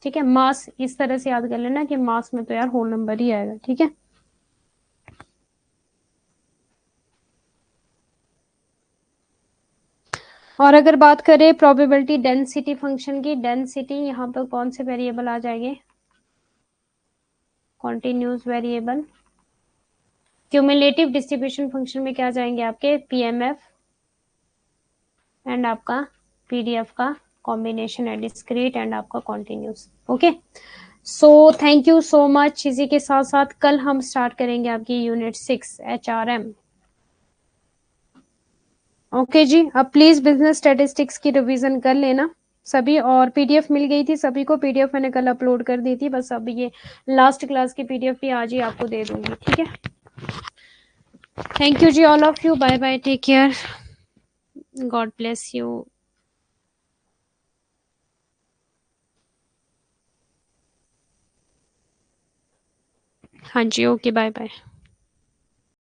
S1: ठीक है। मास इस तरह से याद कर लेना कि मास में तो यार होल नंबर ही आएगा, ठीक है। और अगर बात करें प्रोबेबिलिटी डेंसिटी फंक्शन की, डेंसिटी यहाँ पर कौन से वेरिएबल आ जाएंगे? Continuous variable. Cumulative distribution function में क्या जाएंगे आपके? पीएमएफ एंड आपका पीडीएफ का कॉम्बिनेशन है, डिस्क्रीट एंड आपका continuous. Okay, so thank you so much. इसी के साथ साथ कल हम स्टार्ट करेंगे आपकी यूनिट 6 HRM। ओके जी, अब प्लीज बिजनेस स्टैटिस्टिक्स की रिवीजन कर लेना सभी, और पीडीएफ मिल गई थी सभी को, पीडीएफ मैंने कल अपलोड कर दी थी, बस अब ये लास्ट क्लास की पीडीएफ भी आज ही आपको दे दूंगी, ठीक है। थैंक यू जी all of you, bye bye, take care, God bless you. हाँ जी, ओके, बाय बाय।